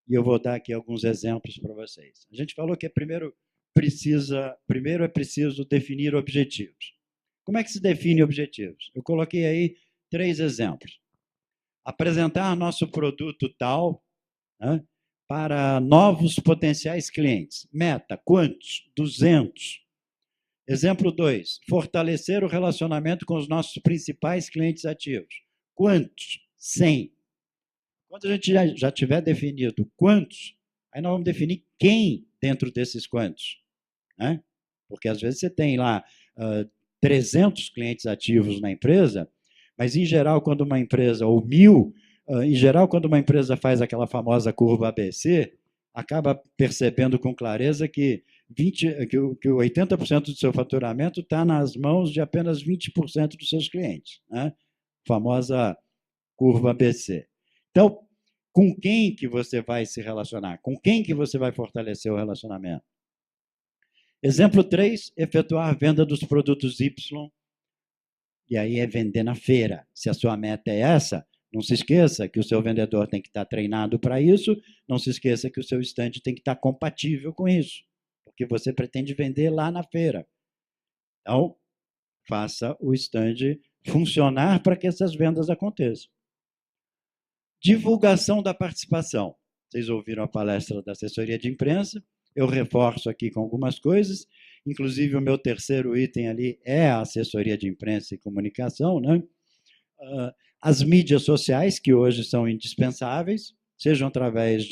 e eu vou dar aqui alguns exemplos para vocês. A gente falou que primeiro é preciso definir objetivos. Como é que se define objetivos? Eu coloquei aí 3 exemplos. Apresentar nosso produto tal, né, para novos potenciais clientes. Meta, quantos? 200. Exemplo 2, fortalecer o relacionamento com os nossos principais clientes ativos. Quantos? 100. Quando a gente já tiver definido quantos, aí nós vamos definir quem dentro desses quantos. Né? Porque às vezes você tem lá 300 clientes ativos na empresa, mas em geral, quando uma empresa, ou 1.000, em geral, quando uma empresa faz aquela famosa curva ABC, acaba percebendo com clareza que 80% do seu faturamento está nas mãos de apenas 20% dos seus clientes. Né? Famosa curva ABC. Então, com quem que você vai se relacionar? Com quem que você vai fortalecer o relacionamento? Exemplo 3, efetuar a venda dos produtos Y. E aí é vender na feira. Se a sua meta é essa, não se esqueça que o seu vendedor tem que estar treinado para isso, não se esqueça que o seu stand tem que estar compatível com isso, porque você pretende vender lá na feira. Então, faça o stand funcionar para que essas vendas aconteçam. Divulgação da participação. Vocês ouviram a palestra da assessoria de imprensa, eu reforço aqui com algumas coisas, inclusive o meu terceiro item ali é a assessoria de imprensa e comunicação, né? As mídias sociais, que hoje são indispensáveis, sejam através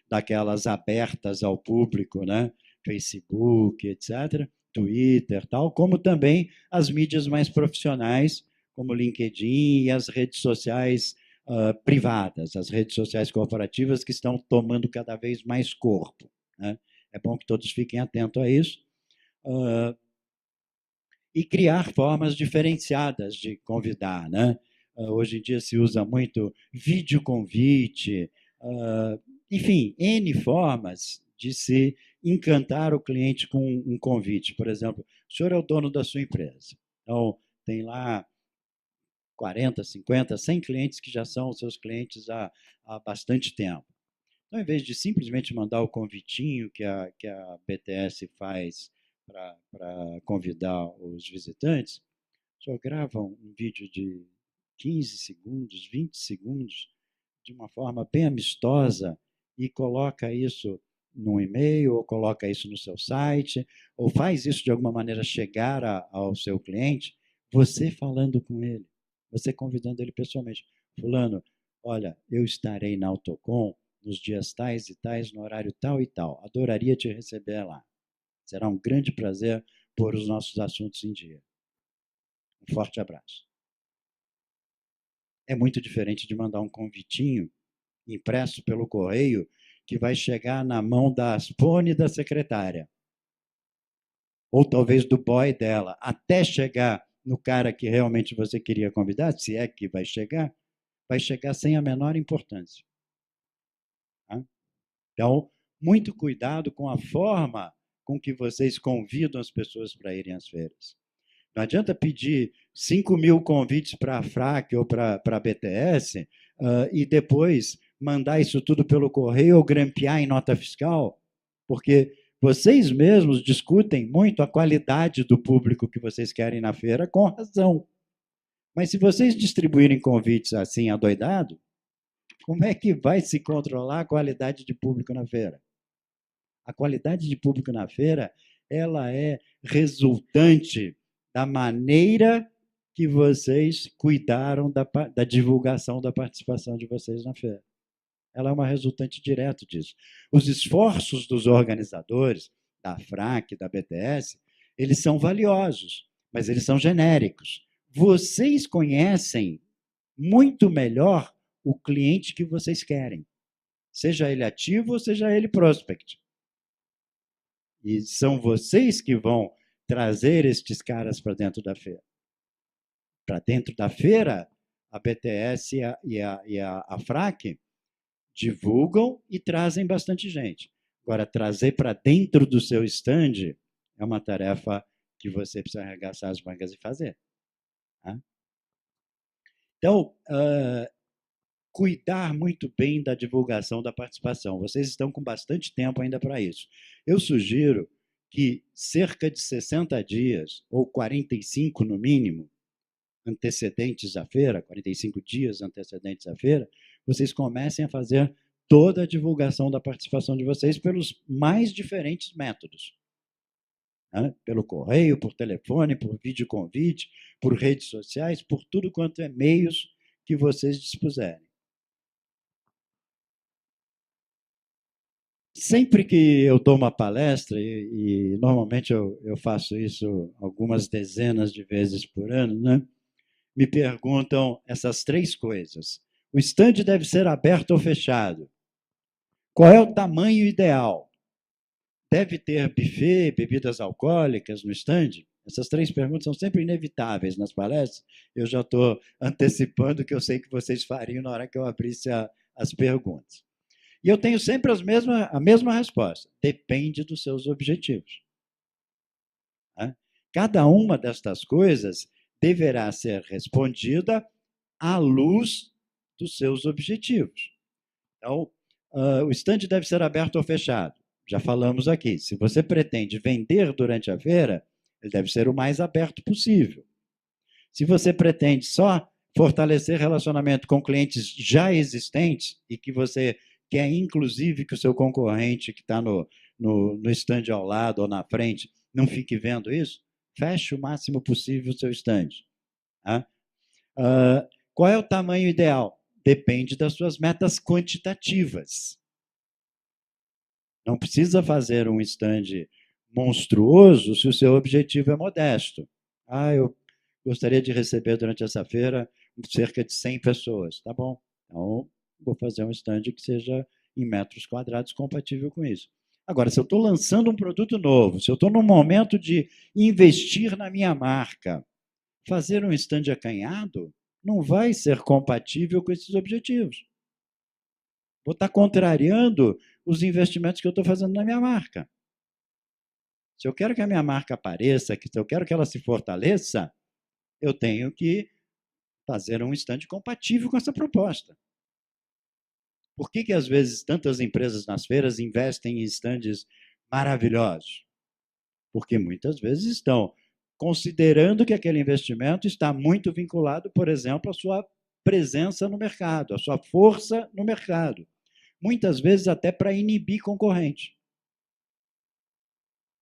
daquelas abertas ao público, né? Facebook, etc., Twitter, tal, como também as mídias mais profissionais, como LinkedIn e as redes sociais privadas, as redes sociais corporativas que estão tomando cada vez mais corpo. Né? É bom que todos fiquem atentos a isso. E criar formas diferenciadas de convidar. Né? Hoje em dia se usa muito vídeo convite, enfim, N formas de se encantar o cliente com um convite. Por exemplo, o senhor é o dono da sua empresa. Então, tem lá 40, 50, 100 clientes que já são seus clientes há bastante tempo. Então, em vez de simplesmente mandar o convitinho que a BTS faz para convidar os visitantes, só grava um vídeo de 15 segundos, 20 segundos, de uma forma bem amistosa e coloca isso num e-mail, ou coloca isso no seu site, ou faz isso de alguma maneira chegar ao seu cliente, você falando com ele, você convidando ele pessoalmente. Fulano, olha, eu estarei na Autocom nos dias tais e tais, no horário tal e tal. Adoraria te receber lá. Será um grande prazer pôr os nossos assuntos em dia. Um forte abraço. É muito diferente de mandar um convitinho impresso pelo correio que vai chegar na mão da Aspone da secretária. Ou talvez do boy dela, até chegar no cara que realmente você queria convidar, se é que vai chegar sem a menor importância. Tá? Então, muito cuidado com a forma com que vocês convidam as pessoas para irem às feiras. Não adianta pedir 5.000 convites para a FRAC ou para a BTS e depois mandar isso tudo pelo correio ou grampear em nota fiscal, porque vocês mesmos discutem muito a qualidade do público que vocês querem na feira, com razão. Mas se vocês distribuírem convites assim adoidado, como é que vai se controlar a qualidade de público na feira? A qualidade de público na feira, ela é resultante da maneira que vocês cuidaram da divulgação da participação de vocês na feira. Ela é uma resultante direta disso. Os esforços dos organizadores, da FRAC, da BTS, eles são valiosos, mas eles são genéricos. Vocês conhecem muito melhor o cliente que vocês querem, seja ele ativo ou seja ele prospect. E são vocês que vão trazer estes caras para dentro da feira. Para dentro da feira, a BTS e a FRAC divulgam e trazem bastante gente. Agora, trazer para dentro do seu stand é uma tarefa que você precisa arregaçar as mangas e fazer. Tá? Então, cuidar muito bem da divulgação da participação. Vocês estão com bastante tempo ainda para isso. Eu sugiro que cerca de 60 dias, ou 45 no mínimo, antecedentes à feira, 45 dias antecedentes à feira, vocês comecem a fazer toda a divulgação da participação de vocês pelos mais diferentes métodos. Né? Pelo correio, por telefone, por videoconvite, por redes sociais, por tudo quanto é meios que vocês dispuserem. Sempre que eu dou uma palestra, e normalmente eu faço isso algumas dezenas de vezes por ano, né? Me perguntam essas três coisas. O estande deve ser aberto ou fechado? Qual é o tamanho ideal? Deve ter buffet, bebidas alcoólicas no estande? Essas três perguntas são sempre inevitáveis nas palestras. Eu já estou antecipando o que eu sei que vocês fariam na hora que eu abrisse as perguntas. E eu tenho sempre a mesma resposta. Depende dos seus objetivos. Né? Cada uma destas coisas deverá ser respondida à luz dos seus objetivos. Então, o estande deve ser aberto ou fechado. Já falamos aqui. Se você pretende vender durante a feira, ele deve ser o mais aberto possível. Se você pretende só fortalecer relacionamento com clientes já existentes e que você quer, inclusive, que o seu concorrente que está no stand ao lado ou na frente não fique vendo isso, feche o máximo possível o seu stand. Tá? Qual é o tamanho ideal? Depende das suas metas quantitativas. Não precisa fazer um stand monstruoso se o seu objetivo é modesto. Eu gostaria de receber durante essa feira cerca de 100 pessoas. Tá bom, então vou fazer um stand que seja em metros quadrados compatível com isso. Agora, se eu estou lançando um produto novo, se eu estou num momento de investir na minha marca, fazer um stand acanhado não vai ser compatível com esses objetivos. Vou estar contrariando os investimentos que eu estou fazendo na minha marca. Se eu quero que a minha marca apareça, se eu quero que ela se fortaleça, eu tenho que fazer um stand compatível com essa proposta. Por que às vezes tantas empresas nas feiras investem em stands maravilhosos? Porque muitas vezes estão considerando que aquele investimento está muito vinculado, por exemplo, à sua presença no mercado, à sua força no mercado. Muitas vezes até para inibir concorrente.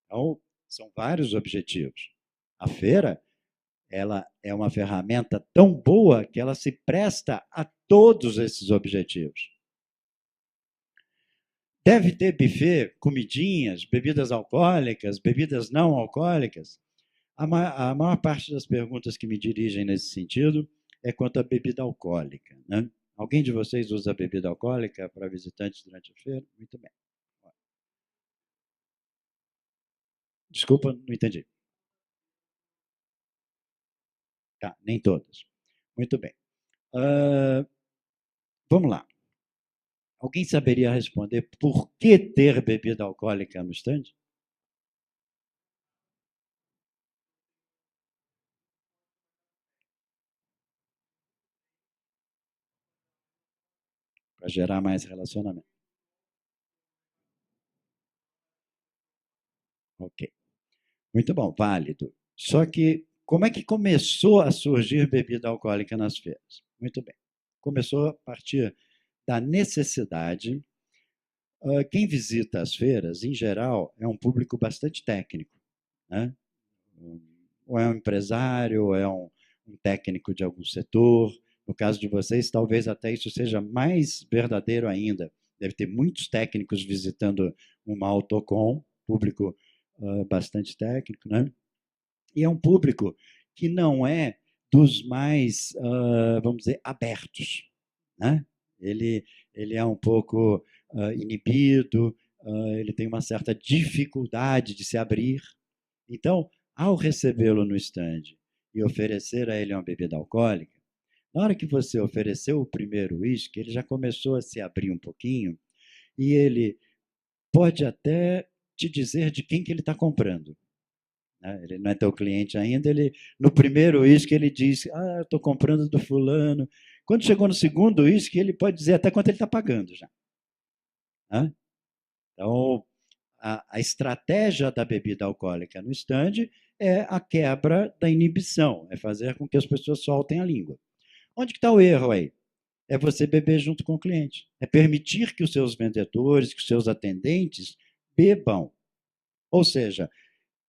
Então, são vários objetivos. A feira, ela é uma ferramenta tão boa que ela se presta a todos esses objetivos. Deve ter buffet, comidinhas, bebidas alcoólicas, bebidas não alcoólicas? A maior parte das perguntas que me dirigem nesse sentido é quanto à bebida alcoólica. Né? Alguém de vocês usa bebida alcoólica para visitantes durante a feira? Muito bem. Desculpa, não entendi. Tá, nem todas. Muito bem. Vamos lá. Alguém saberia responder por que ter bebida alcoólica no stand? Para gerar mais relacionamento. Ok. Muito bom, válido. Só que, como é que começou a surgir bebida alcoólica nas feiras? Muito bem. Começou a partir da necessidade. Quem visita as feiras, em geral, é um público bastante técnico. Né? Ou é um empresário, ou é um técnico de algum setor. No caso de vocês, talvez até isso seja mais verdadeiro ainda. Deve ter muitos técnicos visitando uma Autocom, público bastante técnico, né? E é um público que não é dos mais, vamos dizer, abertos. Né? Ele é um pouco inibido, ele tem uma certa dificuldade de se abrir. Então, ao recebê-lo no stand e oferecer a ele uma bebida alcoólica, na hora que você ofereceu o primeiro uísque, ele já começou a se abrir um pouquinho e ele pode até te dizer de quem que ele está comprando. Ele não é teu cliente ainda, no primeiro uísque ele diz, eu estou comprando do fulano. Quando chegou no segundo uísque, ele pode dizer até quanto ele está pagando já. Então, a estratégia da bebida alcoólica no stand é a quebra da inibição, é fazer com que as pessoas soltem a língua. Onde que está o erro aí? É você beber junto com o cliente. É permitir que os seus vendedores, que os seus atendentes bebam. Ou seja,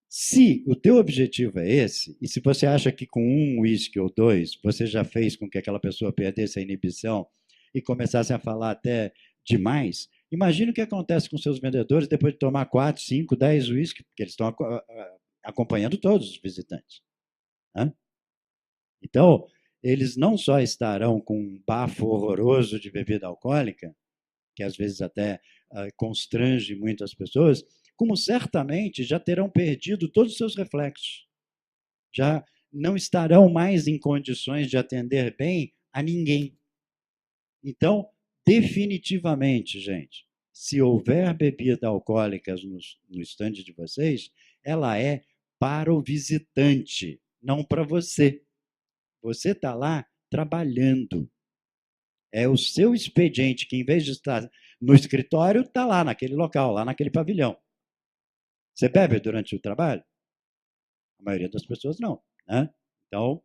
se o teu objetivo é esse, e se você acha que com um uísque ou dois você já fez com que aquela pessoa perdesse a inibição e começasse a falar até demais, imagine o que acontece com seus vendedores depois de tomar 4, 5, 10 uísques, porque eles estão acompanhando todos os visitantes. Né? Então, eles não só estarão com um bafo horroroso de bebida alcoólica, que às vezes até constrange muitas pessoas, como certamente já terão perdido todos os seus reflexos. Já não estarão mais em condições de atender bem a ninguém. Então, definitivamente, gente, se houver bebida alcoólica no estande de vocês, ela é para o visitante, não para você. Você está lá trabalhando. É o seu expediente que, em vez de estar no escritório, está lá naquele local, lá naquele pavilhão. Você bebe durante o trabalho? A maioria das pessoas não. Né? Então,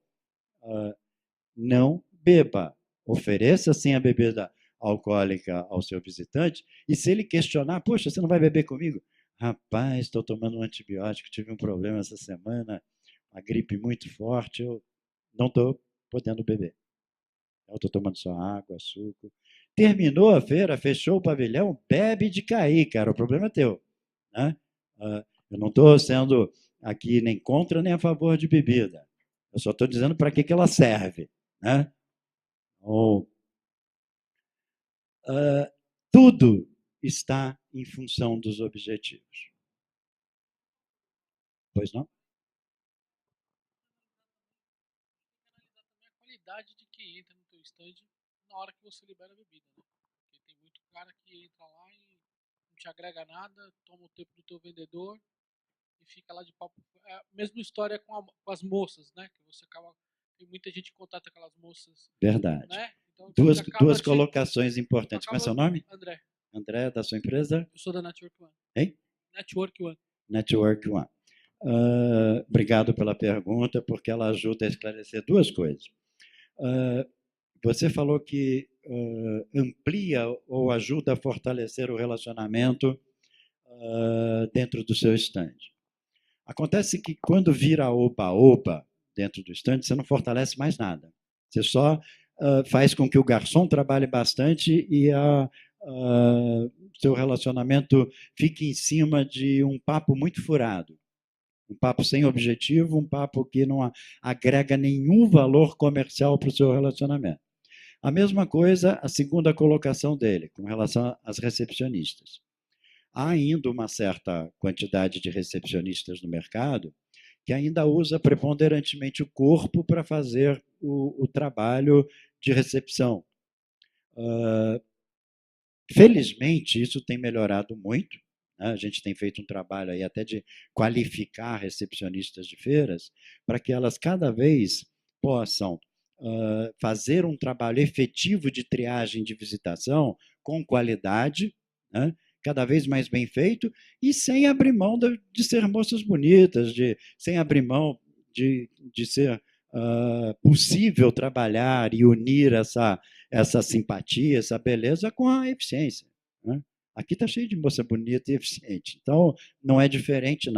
não beba. Ofereça sim a bebida alcoólica ao seu visitante. E se ele questionar, poxa, você não vai beber comigo? Rapaz, estou tomando um antibiótico, tive um problema essa semana, uma gripe muito forte, eu não estou podendo beber. Eu estou tomando só água, suco. Terminou a feira, fechou o pavilhão, bebe de cair, cara. O problema é teu. Né? Eu não estou sendo aqui nem contra nem a favor de bebida. Eu só estou dizendo para que ela serve. Né? Tudo está em função dos objetivos. Pois não? A qualidade de quem entra no teu stand na hora que você libera a bebida, né? Porque tem muito cara que entra lá e não te agrega nada, toma o tempo do teu vendedor e fica lá de papo. É a mesma história com as moças, né? Que você acaba. Tem muita gente que contata aquelas moças, Verdade. né? Então Duas colocações importantes. Como é seu nome? André. André, da sua empresa? Eu sou da Network One. Hein? Network One. Network One. Obrigado pela pergunta, porque ela ajuda a esclarecer duas coisas. Você falou que amplia ou ajuda a fortalecer o relacionamento dentro do seu stand. Acontece que quando vira oba-oba dentro do stand, você não fortalece mais nada. Você só faz com que o garçom trabalhe bastante e seu relacionamento fique em cima de um papo muito furado. Um papo sem objetivo, um papo que não agrega nenhum valor comercial para o seu relacionamento. A mesma coisa, a segunda colocação dele, com relação às recepcionistas. Há ainda uma certa quantidade de recepcionistas no mercado que ainda usa preponderantemente o corpo para fazer o trabalho de recepção. Felizmente, isso tem melhorado muito. Né? A gente tem feito um trabalho aí até de qualificar recepcionistas de feiras para que elas cada vez possam fazer um trabalho efetivo de triagem de visitação com qualidade, né? Cada vez mais bem feito e sem abrir mão de ser moças bonitas, sem abrir mão de ser possível trabalhar e unir essa simpatia, essa beleza com a eficiência. Né? Aqui está cheio de moça bonita e eficiente. Então, não é diferente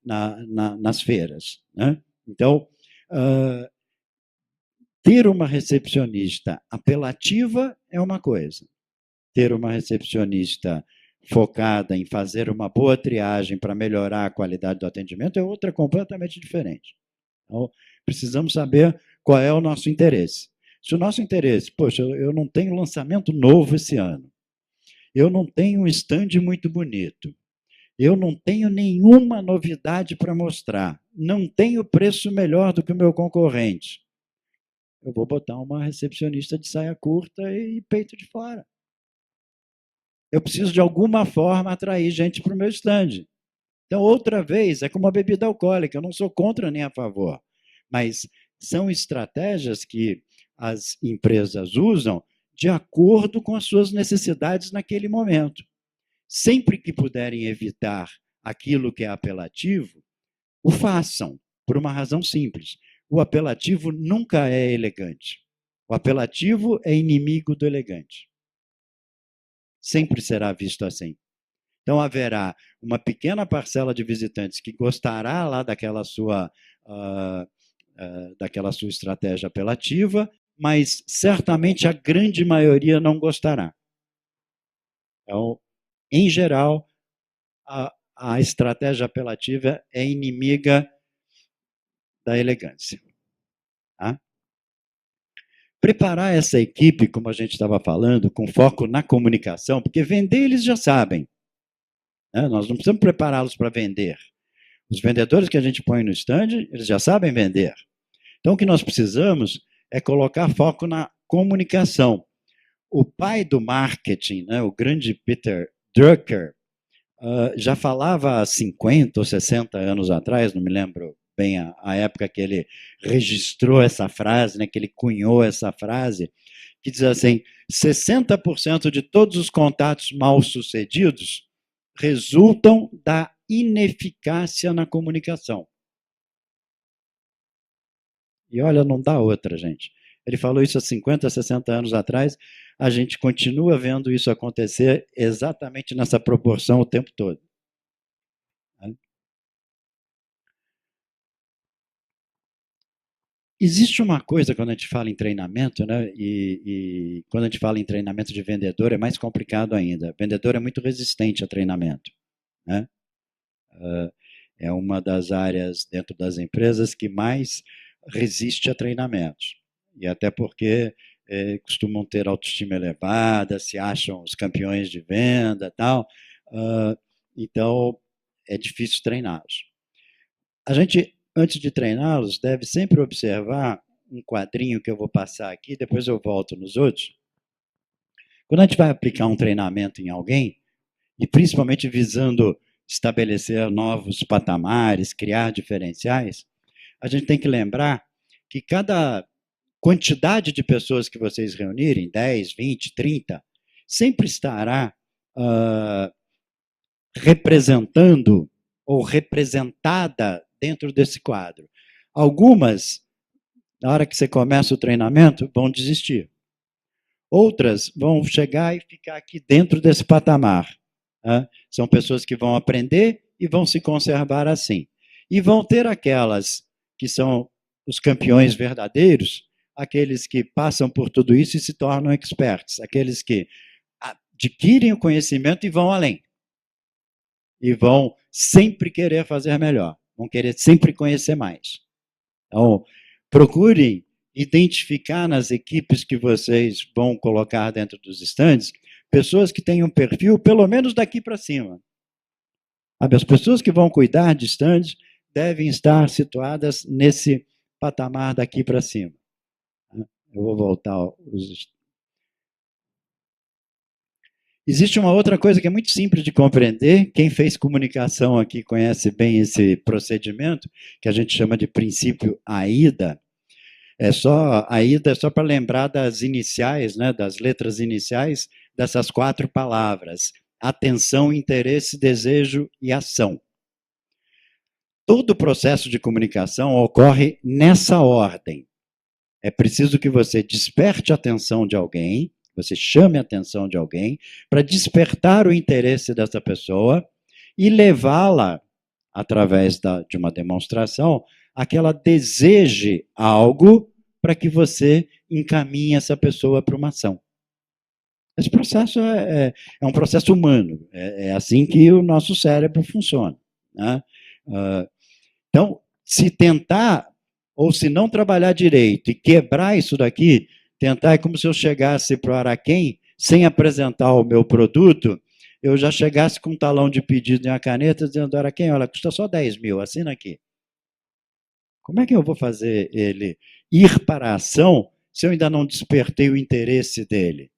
nas feiras. Né? Então, ter uma recepcionista apelativa é uma coisa. Ter uma recepcionista focada em fazer uma boa triagem para melhorar a qualidade do atendimento é outra completamente diferente. Então, precisamos saber qual é o nosso interesse. Se o nosso interesse, poxa, eu não tenho lançamento novo esse ano, eu não tenho um stand muito bonito, eu não tenho nenhuma novidade para mostrar, não tenho preço melhor do que o meu concorrente, eu vou botar uma recepcionista de saia curta e peito de fora. Eu preciso, de alguma forma, atrair gente para o meu stand. Então, outra vez, é como a bebida alcoólica, eu não sou contra nem a favor, mas são estratégias que as empresas usam de acordo com as suas necessidades naquele momento. sempre que puderem evitar aquilo que é apelativo, o façam, por uma razão simples. O apelativo nunca é elegante. O apelativo é inimigo do elegante. Sempre será visto assim. Então, haverá uma pequena parcela de visitantes que gostará lá daquela sua estratégia apelativa, mas certamente a grande maioria não gostará. Então, em geral, a estratégia apelativa é inimiga da elegância. Tá? Preparar essa equipe, como a gente estava falando, com foco na comunicação, porque vender eles já sabem. Né? Nós não precisamos prepará-los para vender. Os vendedores que a gente põe no stand, eles já sabem vender. Então, o que nós precisamos é colocar foco na comunicação. O pai do marketing, né, o grande Peter Drucker, já falava há 50 ou 60 anos atrás, não me lembro bem a época que ele registrou essa frase, né, que ele cunhou essa frase, que diz assim, 60% de todos os contatos mal sucedidos resultam da ineficácia na comunicação. E olha, não dá outra, gente. Ele falou isso há 50, 60 anos atrás, a gente continua vendo isso acontecer exatamente nessa proporção o tempo todo. Existe uma coisa quando a gente fala em treinamento, né? E quando a gente fala em treinamento de vendedor é mais complicado ainda. Vendedor é muito resistente a treinamento, né? É uma das áreas dentro das empresas que mais resiste a treinamentos. E até porque costumam ter autoestima elevada, se acham os campeões de venda e tal. Então, é difícil treiná-los. A gente, antes de treiná-los, deve sempre observar um quadrinho que eu vou passar aqui, depois eu volto nos outros. Quando a gente vai aplicar um treinamento em alguém, e principalmente visando estabelecer novos patamares, criar diferenciais, a gente tem que lembrar que cada quantidade de pessoas que vocês reunirem, 10, 20, 30, sempre estará representando ou representada dentro desse quadro. Algumas, na hora que você começa o treinamento, vão desistir. Outras vão chegar e ficar aqui dentro desse patamar. Né? São pessoas que vão aprender e vão se conservar assim. E vão ter aquelas que são os campeões verdadeiros, aqueles que passam por tudo isso e se tornam experts, aqueles que adquirem o conhecimento e vão além. E vão sempre querer fazer melhor, vão querer sempre conhecer mais. Então, procurem identificar nas equipes que vocês vão colocar dentro dos estandes pessoas que tenham um perfil pelo menos daqui para cima. As pessoas que vão cuidar de estandes devem estar situadas nesse patamar daqui para cima. Eu vou voltar os... Existe uma outra coisa que é muito simples de compreender. Quem fez comunicação aqui conhece bem esse procedimento, que a gente chama de princípio AIDA. AIDA é só para lembrar das iniciais, né, das letras iniciais dessas 4 palavras: atenção, interesse, desejo e ação. Todo o processo de comunicação ocorre nessa ordem. É preciso que você desperte a atenção de alguém, você chame a atenção de alguém, para despertar o interesse dessa pessoa e levá-la, através de uma demonstração, a que ela deseje algo para que você encaminhe essa pessoa para uma ação. Esse processo é um processo humano, é assim que o nosso cérebro funciona. Né? Então, se tentar, ou se não trabalhar direito e quebrar isso daqui, tentar é como se eu chegasse para o Araquém, sem apresentar o meu produto, eu já chegasse com um talão de pedido e uma caneta, dizendo, Araquém, olha, custa só 10 mil, assina aqui. Como é que eu vou fazer ele ir para a ação se eu ainda não despertei o interesse dele?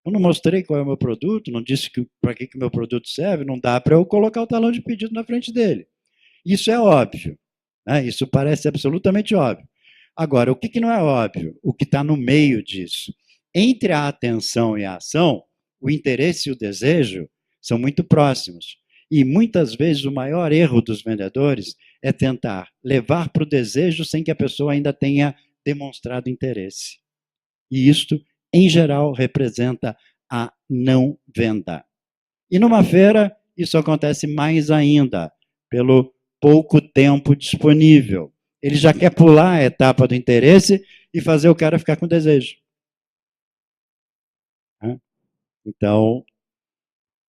Eu não mostrei qual é o meu produto, não disse para que o meu produto serve, não dá para eu colocar o talão de pedido na frente dele. Isso é óbvio, né? Isso parece absolutamente óbvio. Agora, o que não é óbvio? O que está no meio disso. Entre a atenção e a ação, o interesse e o desejo são muito próximos. E muitas vezes o maior erro dos vendedores é tentar levar para o desejo sem que a pessoa ainda tenha demonstrado interesse. E isto, em geral, representa a não venda. E numa feira, isso acontece mais ainda, pelo pouco tempo disponível. Ele já quer pular a etapa do interesse e fazer o cara ficar com desejo. Então,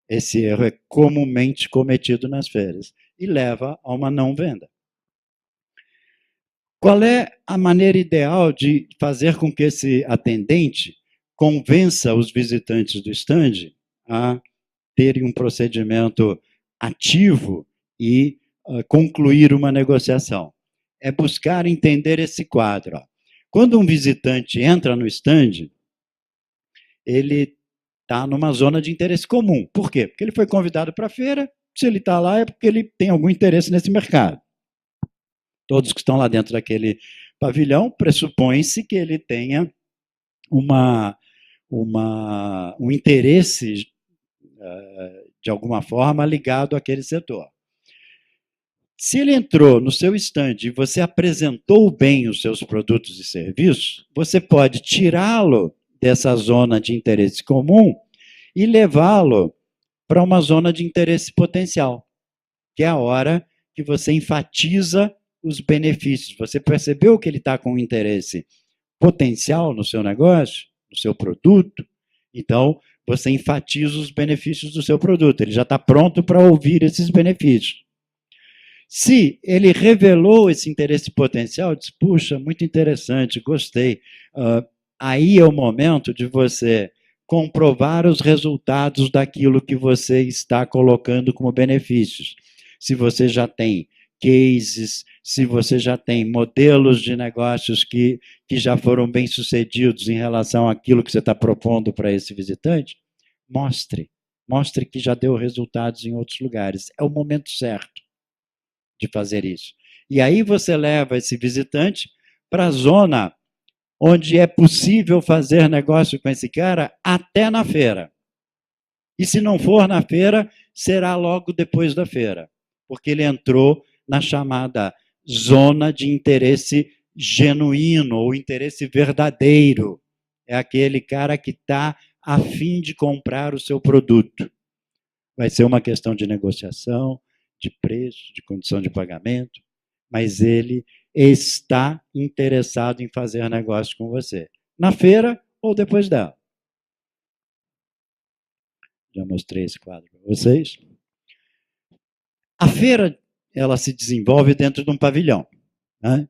esse erro é comumente cometido nas feiras e leva a uma não venda. Qual é a maneira ideal de fazer com que esse atendente convença os visitantes do stand a terem um procedimento ativo e concluir uma negociação? É buscar entender esse quadro. Quando um visitante entra no stand, ele está numa zona de interesse comum. Por quê? Porque ele foi convidado para a feira. Se ele está lá é porque ele tem algum interesse nesse mercado. Todos que estão lá dentro daquele pavilhão, pressupõe-se que ele tenha um interesse, de alguma forma, ligado àquele setor. Se ele entrou no seu stand e você apresentou bem os seus produtos e serviços, você pode tirá-lo dessa zona de interesse comum e levá-lo para uma zona de interesse potencial, que é a hora que você enfatiza os benefícios. Você percebeu que ele está com interesse potencial no seu negócio, no seu produto, então você enfatiza os benefícios do seu produto. Ele já está pronto para ouvir esses benefícios. Se ele revelou esse interesse potencial, diz, puxa, muito interessante, gostei. Aí é o momento de você comprovar os resultados daquilo que você está colocando como benefícios. Se você já tem cases, se você já tem modelos de negócios que já foram bem-sucedidos em relação àquilo que você está propondo para esse visitante, mostre que já deu resultados em outros lugares. É o momento certo de fazer isso. E aí você leva esse visitante para a zona onde é possível fazer negócio com esse cara até na feira. E se não for na feira, será logo depois da feira, porque ele entrou na chamada zona de interesse genuíno ou interesse verdadeiro. É aquele cara que está a fim de comprar o seu produto. Vai ser uma questão de negociação, de preço, de condição de pagamento, mas ele está interessado em fazer negócio com você, na feira ou depois dela. Já mostrei esse quadro para vocês. A feira, ela se desenvolve dentro de um pavilhão, né?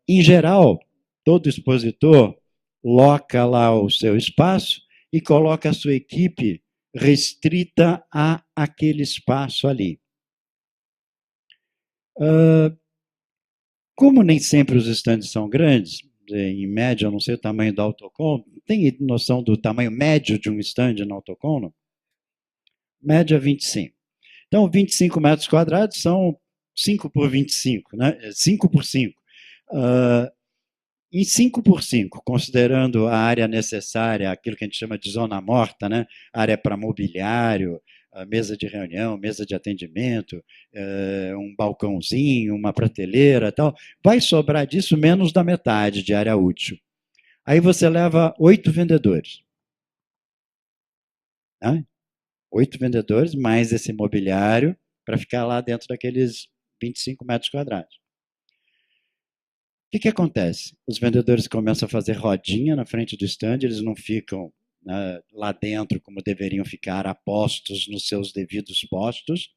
Em geral, todo expositor loca lá o seu espaço e coloca a sua equipe restrita a aquele espaço ali. Como nem sempre os estandes são grandes, em média, eu não sei o tamanho da Autocon, tem noção do tamanho médio de um estande na Autocon? Não? Média 25. Então, 25 metros quadrados são 5 por 25, né? 5 por 5. Em 5 por 5, considerando a área necessária, aquilo que a gente chama de zona morta, né? Área para mobiliário, mesa de reunião, mesa de atendimento, um balcãozinho, uma prateleira e tal, vai sobrar disso menos da metade de área útil. Aí você leva 8 vendedores. Né? 8 vendedores, mais esse mobiliário, para ficar lá dentro daqueles 25 metros quadrados. O que acontece? Os vendedores começam a fazer rodinha na frente do stand, eles não ficam, né, lá dentro como deveriam ficar, apostos nos seus devidos postos.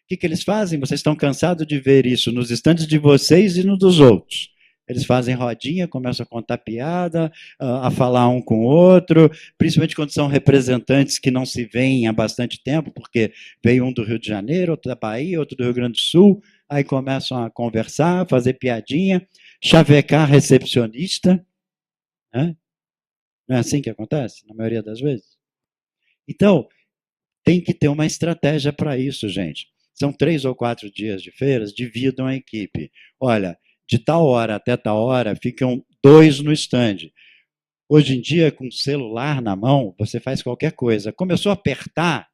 O que eles fazem? Vocês estão cansados de ver isso nos stands de vocês e no dos outros. Eles fazem rodinha, começam a contar piada, a falar um com o outro, principalmente quando são representantes que não se veem há bastante tempo, porque veio um do Rio de Janeiro, outro da Bahia, outro do Rio Grande do Sul, aí começam a conversar, fazer piadinha, chavecar recepcionista. Né? Não é assim que acontece, na maioria das vezes? Então, tem que ter uma estratégia para isso, gente. São 3 ou 4 dias de feiras, dividam a equipe. Olha, de tal hora até tal hora ficam 2 no stand. Hoje em dia, com o celular na mão, você faz qualquer coisa. Começou a apertar,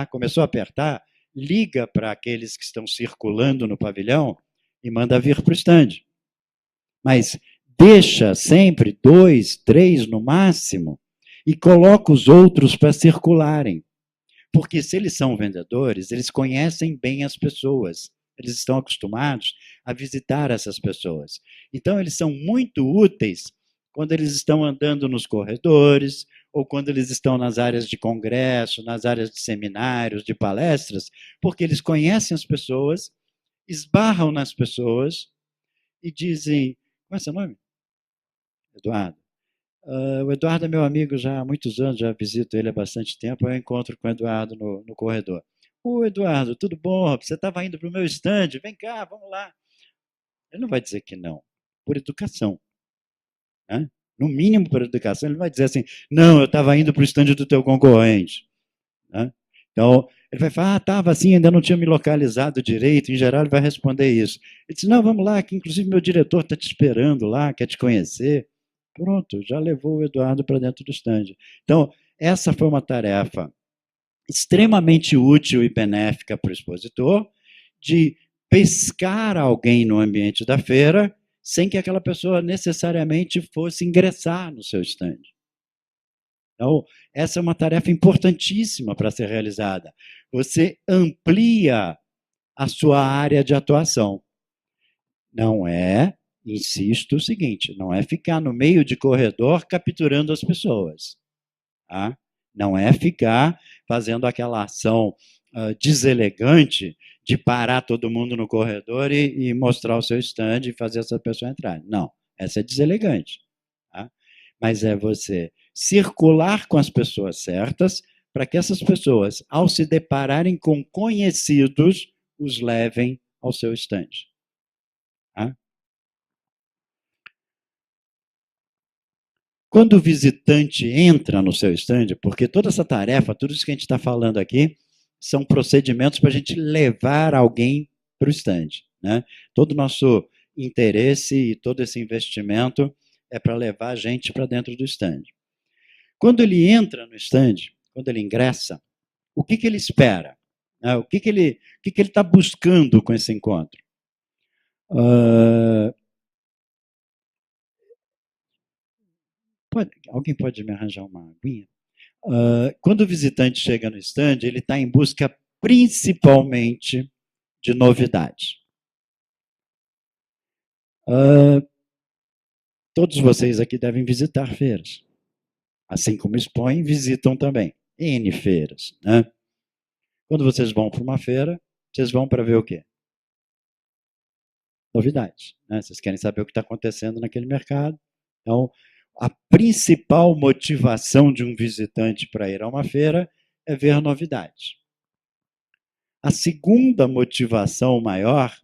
começou a apertar, liga para aqueles que estão circulando no pavilhão e manda vir para o stand. Mas deixa sempre 2, 3 no máximo e coloca os outros para circularem. Porque se eles são vendedores, eles conhecem bem as pessoas. Eles estão acostumados a visitar essas pessoas. Então, eles são muito úteis quando eles estão andando nos corredores, ou quando eles estão nas áreas de congresso, nas áreas de seminários, de palestras, porque eles conhecem as pessoas, esbarram nas pessoas e dizem: qual é seu nome? Eduardo. O Eduardo é meu amigo já há muitos anos, já visito ele há bastante tempo, eu encontro com o Eduardo no corredor. Ô, Eduardo, tudo bom? Você estava indo para o meu stand? Vem cá, vamos lá. Ele não vai dizer que não, por educação. Né? No mínimo por educação, ele não vai dizer assim, não, eu estava indo para o stand do teu concorrente. Né? Então, ele vai falar, estava assim, ainda não tinha me localizado direito, em geral ele vai responder isso. Ele diz, não, vamos lá, que inclusive meu diretor está te esperando lá, quer te conhecer. Pronto, já levou o Eduardo para dentro do stand. Então, essa foi uma tarefa extremamente útil e benéfica para o expositor, de pescar alguém no ambiente da feira, sem que aquela pessoa necessariamente fosse ingressar no seu stand. Então, essa é uma tarefa importantíssima para ser realizada. Você amplia a sua área de atuação. Não é, insisto, o seguinte, não é ficar no meio de corredor capturando as pessoas. Tá? Não é ficar fazendo aquela ação deselegante de parar todo mundo no corredor e mostrar o seu stand e fazer essa pessoa entrar. Não, essa é deselegante. Tá? Mas é você circular com as pessoas certas para que essas pessoas, ao se depararem com conhecidos, os levem ao seu stand. Tá? Quando o visitante entra no seu stand, porque toda essa tarefa, tudo isso que a gente está falando aqui, são procedimentos para a gente levar alguém para o stand. Né? Todo o nosso interesse e todo esse investimento é para levar a gente para dentro do stand. Quando ele entra no stand, quando ele ingressa, o que ele espera? O que ele está buscando com esse encontro? Alguém pode me arranjar uma aguinha? Quando o visitante chega no stand, ele está em busca principalmente de novidade. Todos vocês aqui devem visitar feiras. Assim como expõem, visitam também. N feiras. Né? Quando vocês vão para uma feira, vocês vão para ver o quê? Novidades. Né? Vocês querem saber o que está acontecendo naquele mercado. Então, a principal motivação de um visitante para ir a uma feira é ver novidades. A segunda motivação maior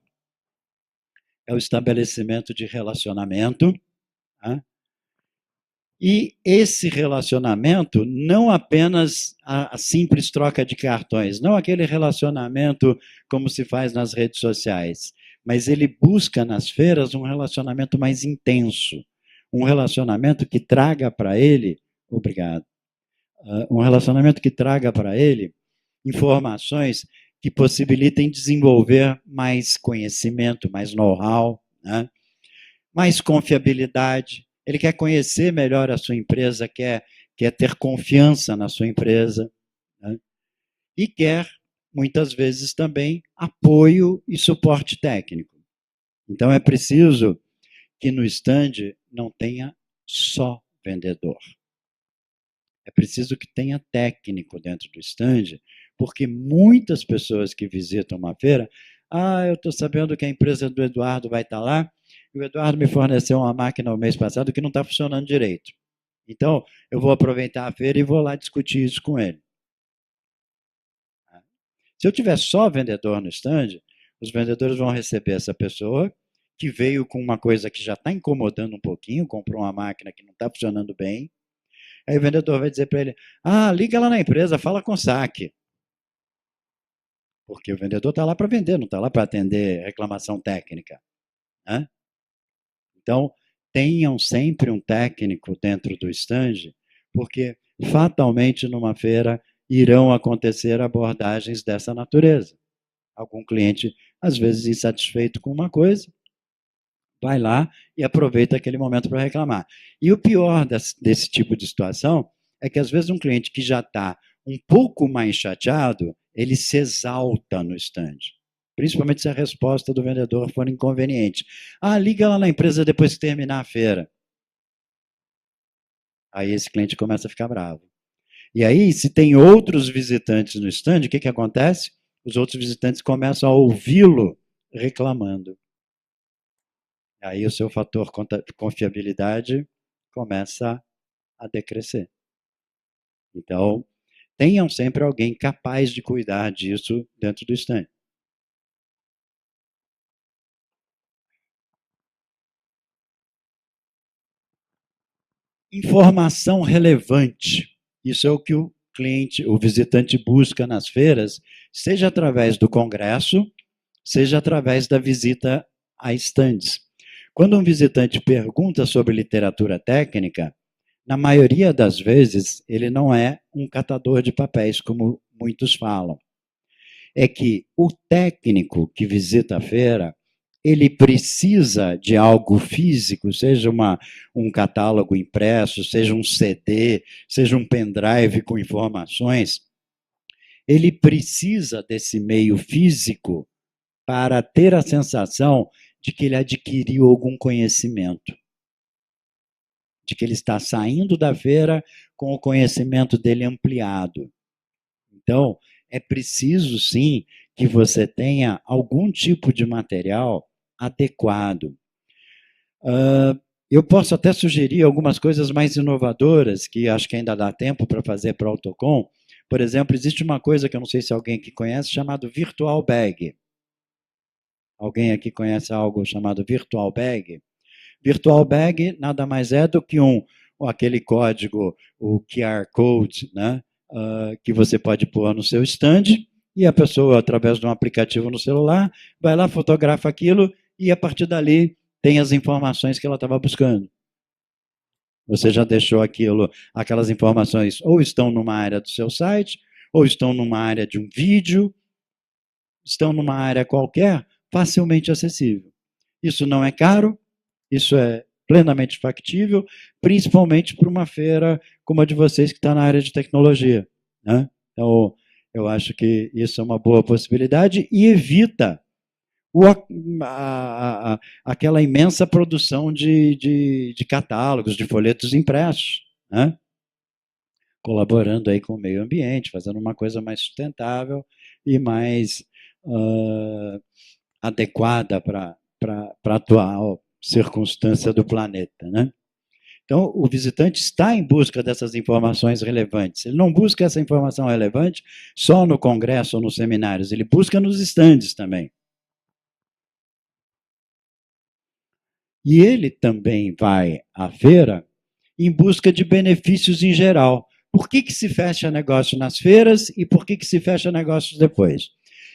é o estabelecimento de relacionamento. Tá? E esse relacionamento, não apenas a simples troca de cartões, não aquele relacionamento como se faz nas redes sociais, mas ele busca nas feiras um relacionamento mais intenso, um relacionamento que traga para ele, obrigado, um relacionamento que traga para ele informações que possibilitem desenvolver mais conhecimento, mais know-how, né? Mais confiabilidade. Ele quer conhecer melhor a sua empresa, quer ter confiança na sua empresa, né? E quer, muitas vezes, também apoio e suporte técnico. Então, é preciso que no stand não tenha só vendedor. É preciso que tenha técnico dentro do stand, porque muitas pessoas que visitam uma feira, eu estou sabendo que a empresa do Eduardo vai estar lá, e o Eduardo me forneceu uma máquina no mês passado que não está funcionando direito. Então, eu vou aproveitar a feira e vou lá discutir isso com ele. Se eu tiver só vendedor no stand, os vendedores vão receber essa pessoa que veio com uma coisa que já está incomodando um pouquinho, comprou uma máquina que não está funcionando bem. Aí o vendedor vai dizer para ele, liga lá na empresa, fala com o saque. Porque o vendedor está lá para vender, não está lá para atender reclamação técnica. Né? Então, tenham sempre um técnico dentro do stand, porque fatalmente numa feira irão acontecer abordagens dessa natureza. Algum cliente, às vezes insatisfeito com uma coisa, vai lá e aproveita aquele momento para reclamar. E o pior desse tipo de situação é que, às vezes, um cliente que já está um pouco mais chateado, ele se exalta no stand. Principalmente se a resposta do vendedor for inconveniente. Ah, liga lá na empresa depois que terminar a feira. Aí esse cliente começa a ficar bravo. E aí, se tem outros visitantes no stand, o que, que acontece? Os outros visitantes começam a ouvi-lo reclamando. Aí o seu fator confiabilidade começa a decrescer. Então, tenham sempre alguém capaz de cuidar disso dentro do stand. Informação relevante. Isso é o que o cliente, o visitante busca nas feiras, seja através do congresso, seja através da visita a stands. Quando um visitante pergunta sobre literatura técnica, na maioria das vezes, ele não é um catador de papéis, como muitos falam. É que o técnico que visita a feira, ele precisa de algo físico, seja um catálogo impresso, seja um CD, seja um pendrive com informações. Ele precisa desse meio físico para ter a sensação de que ele adquiriu algum conhecimento, de que ele está saindo da feira com o conhecimento dele ampliado. Então, é preciso, sim, que você tenha algum tipo de material adequado. Eu posso até sugerir algumas coisas mais inovadoras, que acho que ainda dá tempo para fazer para o Autocom. Por exemplo, existe uma coisa que eu não sei se alguém aqui conhece, chamado Virtual Bag. Alguém aqui conhece algo chamado Virtual Bag? Virtual Bag nada mais é do que aquele código, o QR Code, né, que você pode pôr no seu stand, e a pessoa, através de um aplicativo no celular, vai lá, fotografa aquilo, e a partir dali tem as informações que ela estava buscando. Você já deixou aquelas informações ou estão numa área do seu site, ou estão numa área de um vídeo, estão numa área qualquer, facilmente acessível. Isso não é caro, isso é plenamente factível, principalmente para uma feira como a de vocês, que está na área de tecnologia. Né? Então, eu acho que isso é uma boa possibilidade e evita aquela imensa produção de catálogos, de folhetos impressos, né? Colaborando aí com o meio ambiente, fazendo uma coisa mais sustentável e mais adequada para a atual circunstância do planeta, né? Então, o visitante está em busca dessas informações relevantes. Ele não busca essa informação relevante só no congresso ou nos seminários, ele busca nos estandes também. E ele também vai à feira em busca de benefícios em geral. Por que se fecha negócio nas feiras e por que se fecha negócios depois?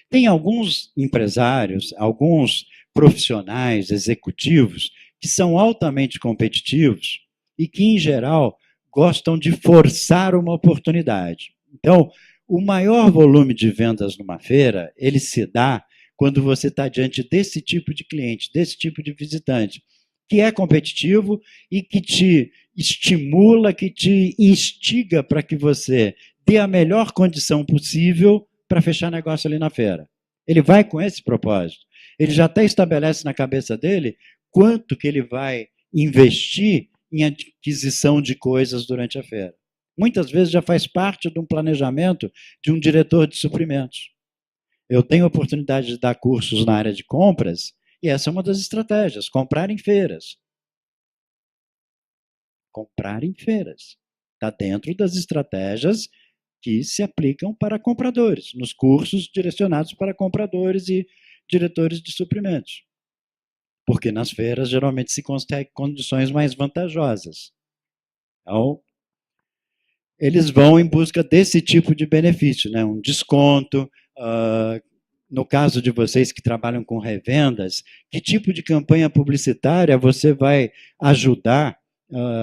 Tem alguns empresários, alguns profissionais, executivos, que são altamente competitivos e que, em geral, gostam de forçar uma oportunidade. Então, o maior volume de vendas numa feira, ele se dá quando você está diante desse tipo de cliente, desse tipo de visitante, que é competitivo e que te estimula, que te instiga para que você dê a melhor condição possível para fechar negócio ali na feira. Ele vai com esse propósito. Ele já até estabelece na cabeça dele quanto que ele vai investir em aquisição de coisas durante a feira. Muitas vezes já faz parte de um planejamento de um diretor de suprimentos. Eu tenho a oportunidade de dar cursos na área de compras e essa é uma das estratégias, comprar em feiras. Comprar em feiras. Está dentro das estratégias que se aplicam para compradores, nos cursos direcionados para compradores e diretores de suprimentos. Porque nas feiras geralmente se consegue condições mais vantajosas. Então, eles vão em busca desse tipo de benefício, né? Um desconto, no caso de vocês que trabalham com revendas, que tipo de campanha publicitária você vai ajudar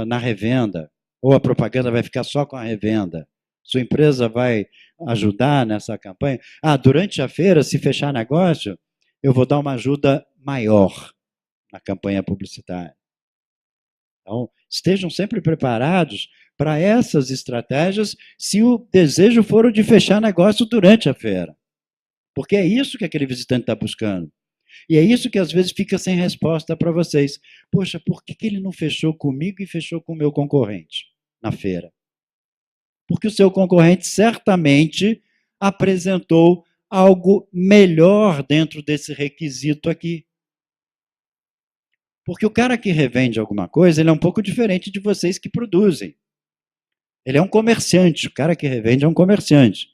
na revenda? Ou a propaganda vai ficar só com a revenda? Sua empresa vai ajudar nessa campanha? Durante a feira, se fechar negócio, eu vou dar uma ajuda maior na campanha publicitária. Então, estejam sempre preparados para essas estratégias se o desejo for o de fechar negócio durante a feira. Porque é isso que aquele visitante está buscando. E é isso que às vezes fica sem resposta para vocês. Poxa, por que ele não fechou comigo e fechou com o meu concorrente na feira? Porque o seu concorrente certamente apresentou algo melhor dentro desse requisito aqui. Porque o cara que revende alguma coisa, ele é um pouco diferente de vocês que produzem. Ele é um comerciante, o cara que revende é um comerciante.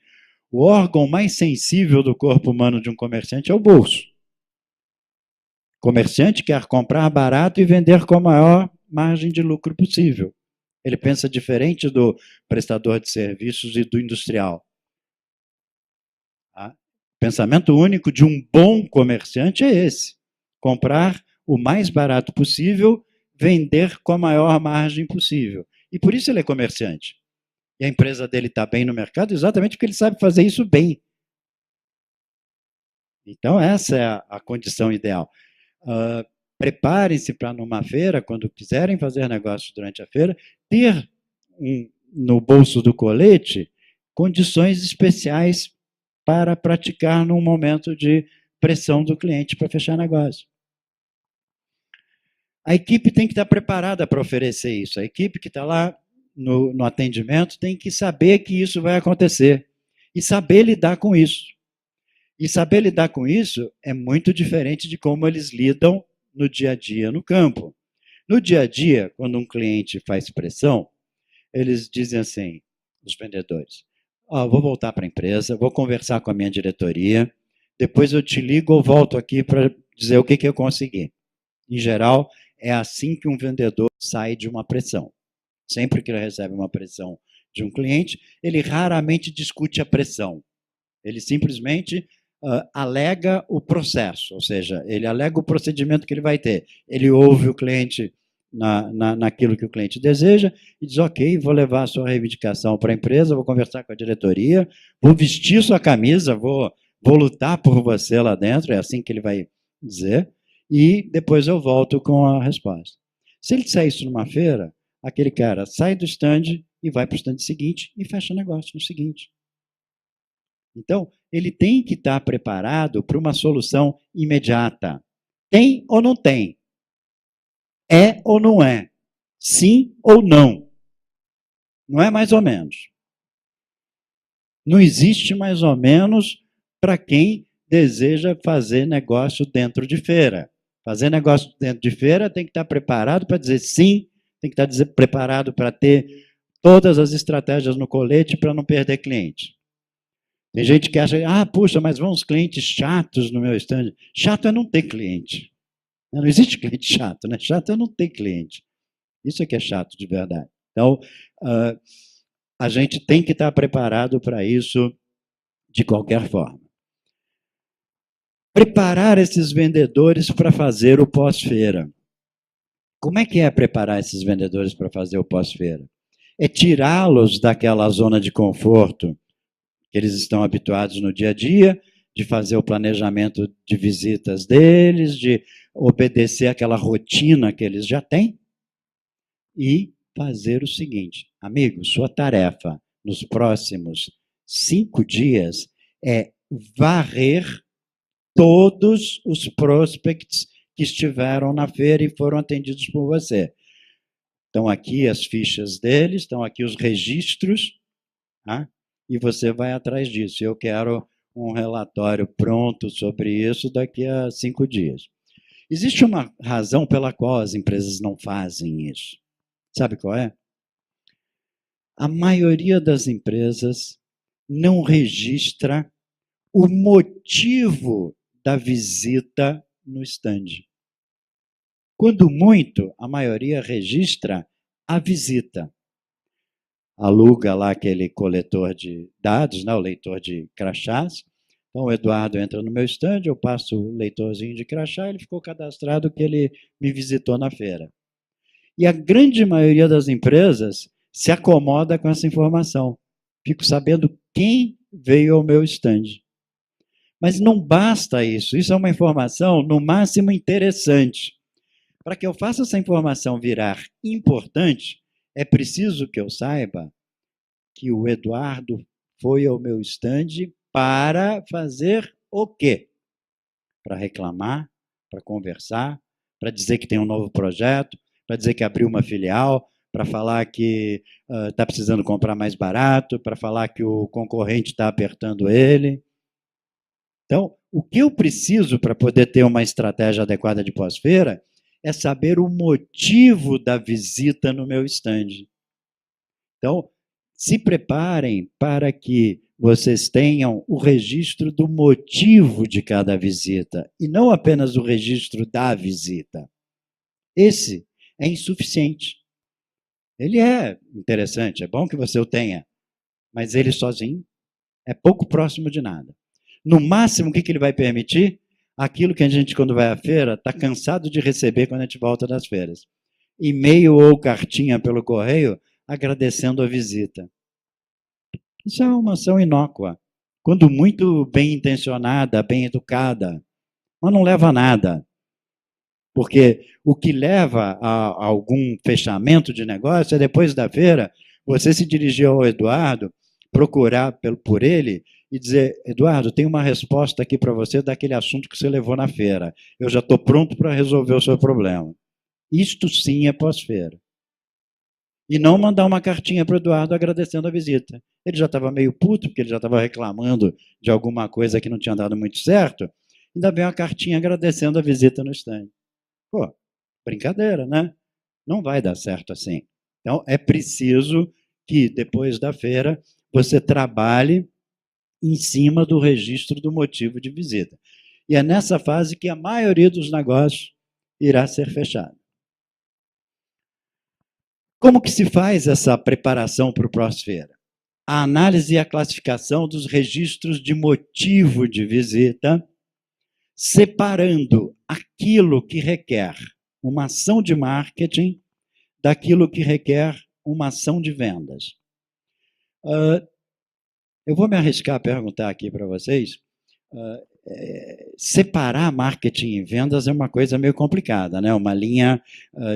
O órgão mais sensível do corpo humano de um comerciante é o bolso. O comerciante quer comprar barato e vender com a maior margem de lucro possível. Ele pensa diferente do prestador de serviços e do industrial. O pensamento único de um bom comerciante é esse: comprar o mais barato possível, vender com a maior margem possível. E por isso ele é comerciante. E a empresa dele está bem no mercado exatamente porque ele sabe fazer isso bem. Então, essa é a condição ideal. Preparem-se para, numa feira, quando quiserem fazer negócio durante a feira, ter no bolso do colete condições especiais para praticar num momento de pressão do cliente para fechar negócio. A equipe tem que estar preparada para oferecer isso. A equipe que está lá no atendimento tem que saber que isso vai acontecer e saber lidar com isso. E saber lidar com isso é muito diferente de como eles lidam no dia a dia no campo. No dia a dia, quando um cliente faz pressão, eles dizem assim, os vendedores: vou voltar para a empresa, vou conversar com a minha diretoria, depois eu te ligo ou volto aqui para dizer o que eu consegui. Em geral, é assim que um vendedor sai de uma pressão. Sempre que ele recebe uma pressão de um cliente, ele raramente discute a pressão. Ele simplesmente alega o processo, ou seja, ele alega o procedimento que ele vai ter. Ele ouve o cliente naquilo que o cliente deseja e diz: ok, vou levar a sua reivindicação para a empresa, vou conversar com a diretoria, vou vestir sua camisa, vou lutar por você lá dentro, é assim que ele vai dizer, e depois eu volto com a resposta. Se ele disser isso numa feira, aquele cara sai do stand e vai para o stand seguinte e fecha o negócio no seguinte. Então, ele tem que estar preparado para uma solução imediata. Tem ou não tem? É ou não é? Sim ou não? Não é mais ou menos. Não existe mais ou menos para quem deseja fazer negócio dentro de feira. Fazer negócio dentro de feira tem que estar preparado para dizer sim, tem que estar preparado para ter todas as estratégias no colete para não perder cliente. Tem gente que acha, puxa, mas vão uns clientes chatos no meu stand. Chato é não ter cliente. Não existe cliente chato, né? Chato é não ter cliente. Isso é que é chato de verdade. Então, a gente tem que estar preparado para isso de qualquer forma. Preparar esses vendedores para fazer o pós-feira. Como é que é preparar esses vendedores para fazer o pós-feira? É tirá-los daquela zona de conforto que eles estão habituados no dia a dia, de fazer o planejamento de visitas deles, de obedecer aquela rotina que eles já têm, e fazer o seguinte: amigo, sua tarefa nos próximos 5 dias é varrer todos os prospects que estiveram na feira e foram atendidos por você. Estão aqui as fichas deles, estão aqui os registros, e você vai atrás disso. Eu quero um relatório pronto sobre isso daqui a 5 dias. Existe uma razão pela qual as empresas não fazem isso. Sabe qual é? A maioria das empresas não registra o motivo da visita no stand. Quando muito, a maioria registra a visita. Aluga lá aquele coletor de dados, o leitor de crachás, Então, o Eduardo entra no meu stand, eu passo o leitorzinho de crachá, ele ficou cadastrado que ele me visitou na feira. E a grande maioria das empresas se acomoda com essa informação. Fico sabendo quem veio ao meu stand. Mas não basta isso. Isso é uma informação, no máximo, interessante. Para que eu faça essa informação virar importante, é preciso que eu saiba que o Eduardo foi ao meu stand para fazer o quê? Para reclamar, para conversar, para dizer que tem um novo projeto, para dizer que abriu uma filial, para falar que está precisando comprar mais barato, para falar que o concorrente está apertando ele. Então, o que eu preciso para poder ter uma estratégia adequada de pós-feira é saber o motivo da visita no meu stand. Então, se preparem para que vocês tenham o registro do motivo de cada visita e não apenas o registro da visita. Esse é insuficiente. Ele é interessante, é bom que você o tenha, mas ele sozinho é pouco próximo de nada. No máximo, o que ele vai permitir? Aquilo que a gente, quando vai à feira, está cansado de receber quando a gente volta das feiras. E-mail ou cartinha pelo correio agradecendo a visita. Isso é uma ação inócua, quando muito bem intencionada, bem educada, mas não leva a nada. Porque o que leva a algum fechamento de negócio é depois da feira, você se dirigir ao Eduardo, procurar por ele e dizer: Eduardo, tem uma resposta aqui para você daquele assunto que você levou na feira. Eu já estou pronto para resolver o seu problema. Isto sim é pós-feira. E não mandar uma cartinha para o Eduardo agradecendo a visita. Ele já estava meio puto, porque ele já estava reclamando de alguma coisa que não tinha dado muito certo. Ainda vem uma cartinha agradecendo a visita no stand. Pô, brincadeira, né? Não vai dar certo assim. Então, é preciso que, depois da feira, você trabalhe em cima do registro do motivo de visita. E é nessa fase que a maioria dos negócios irá ser fechada. Como que se faz essa preparação para o pós-feira? A análise e a classificação dos registros de motivo de visita, separando aquilo que requer uma ação de marketing daquilo que requer uma ação de vendas. Eu vou me arriscar a perguntar aqui para vocês. Separar marketing e vendas é uma coisa meio complicada, né? Uma linha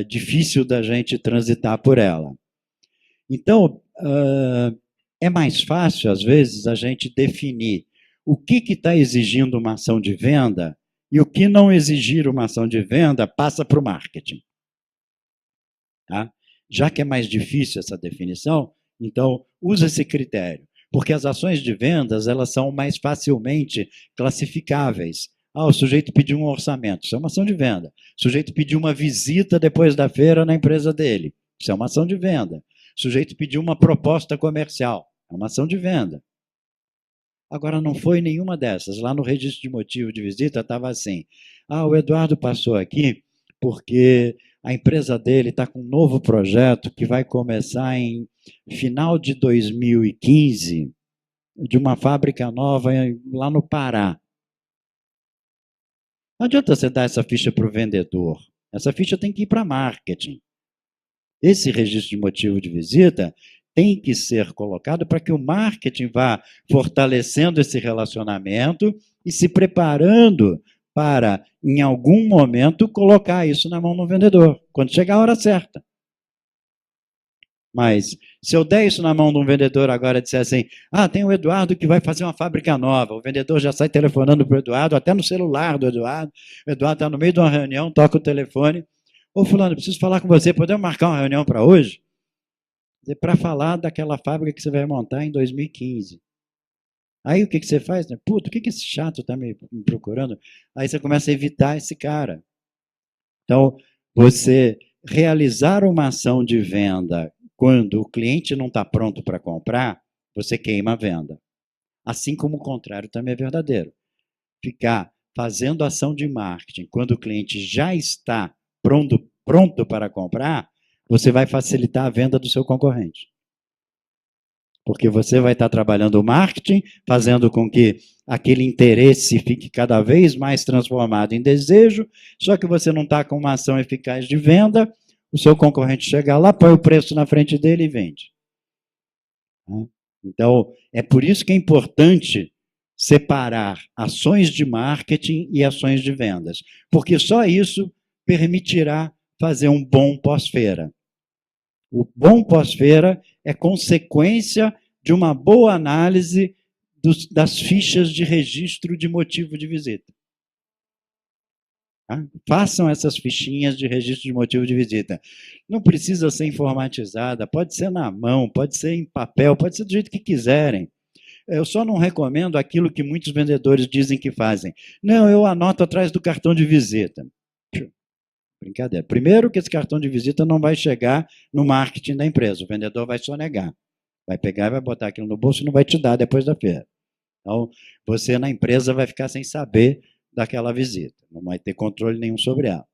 difícil da gente transitar por ela. Então, é mais fácil, às vezes, a gente definir o que está exigindo uma ação de venda e o que não exigir uma ação de venda passa para o marketing. Tá? Já que é mais difícil essa definição, então usa esse critério, porque as ações de vendas elas são mais facilmente classificáveis. O sujeito pediu um orçamento, isso é uma ação de venda. O sujeito pediu uma visita depois da feira na empresa dele, isso é uma ação de venda. O sujeito pediu uma proposta comercial, é uma ação de venda. Agora, não foi nenhuma dessas. Lá no registro de motivo de visita estava assim: o Eduardo passou aqui porque a empresa dele está com um novo projeto que vai começar em final de 2015, de uma fábrica nova lá no Pará. Não adianta você dar essa ficha para o vendedor. Essa ficha tem que ir para marketing. Esse registro de motivo de visita tem que ser colocado para que o marketing vá fortalecendo esse relacionamento e se preparando para, em algum momento, colocar isso na mão do vendedor, quando chegar a hora certa. Mas, se eu der isso na mão de um vendedor agora e disser assim, tem o Eduardo que vai fazer uma fábrica nova, o vendedor já sai telefonando para o Eduardo, até no celular do Eduardo, o Eduardo está no meio de uma reunião, toca o telefone, ô fulano, preciso falar com você, podemos marcar uma reunião para hoje? Para falar daquela fábrica que você vai montar em 2015. Aí o que você faz? Puta, o que esse chato está me procurando? Aí você começa a evitar esse cara. Então, você realizar uma ação de venda quando o cliente não está pronto para comprar, você queima a venda. Assim como o contrário também é verdadeiro. Ficar fazendo ação de marketing quando o cliente já está pronto para comprar, você vai facilitar a venda do seu concorrente. porque você vai estar trabalhando o marketing, fazendo com que aquele interesse fique cada vez mais transformado em desejo, só que você não está com uma ação eficaz de venda, o seu concorrente chega lá, põe o preço na frente dele e vende. Então, é por isso que é importante separar ações de marketing e ações de vendas, porque só isso permitirá fazer um bom pós-feira. O bom pós-feira é consequência de uma boa análise das fichas de registro de motivo de visita. Tá? Façam essas fichinhas de registro de motivo de visita. Não precisa ser informatizada, pode ser na mão, pode ser em papel, pode ser do jeito que quiserem. Eu só não recomendo aquilo que muitos vendedores dizem que fazem. Não, eu anoto atrás do cartão de visita. Brincadeira. Primeiro que esse cartão de visita não vai chegar no marketing da empresa. O vendedor vai só negar. Vai pegar e vai botar aquilo no bolso e não vai te dar depois da feira. Então, você na empresa vai ficar sem saber daquela visita. Não vai ter controle nenhum sobre ela.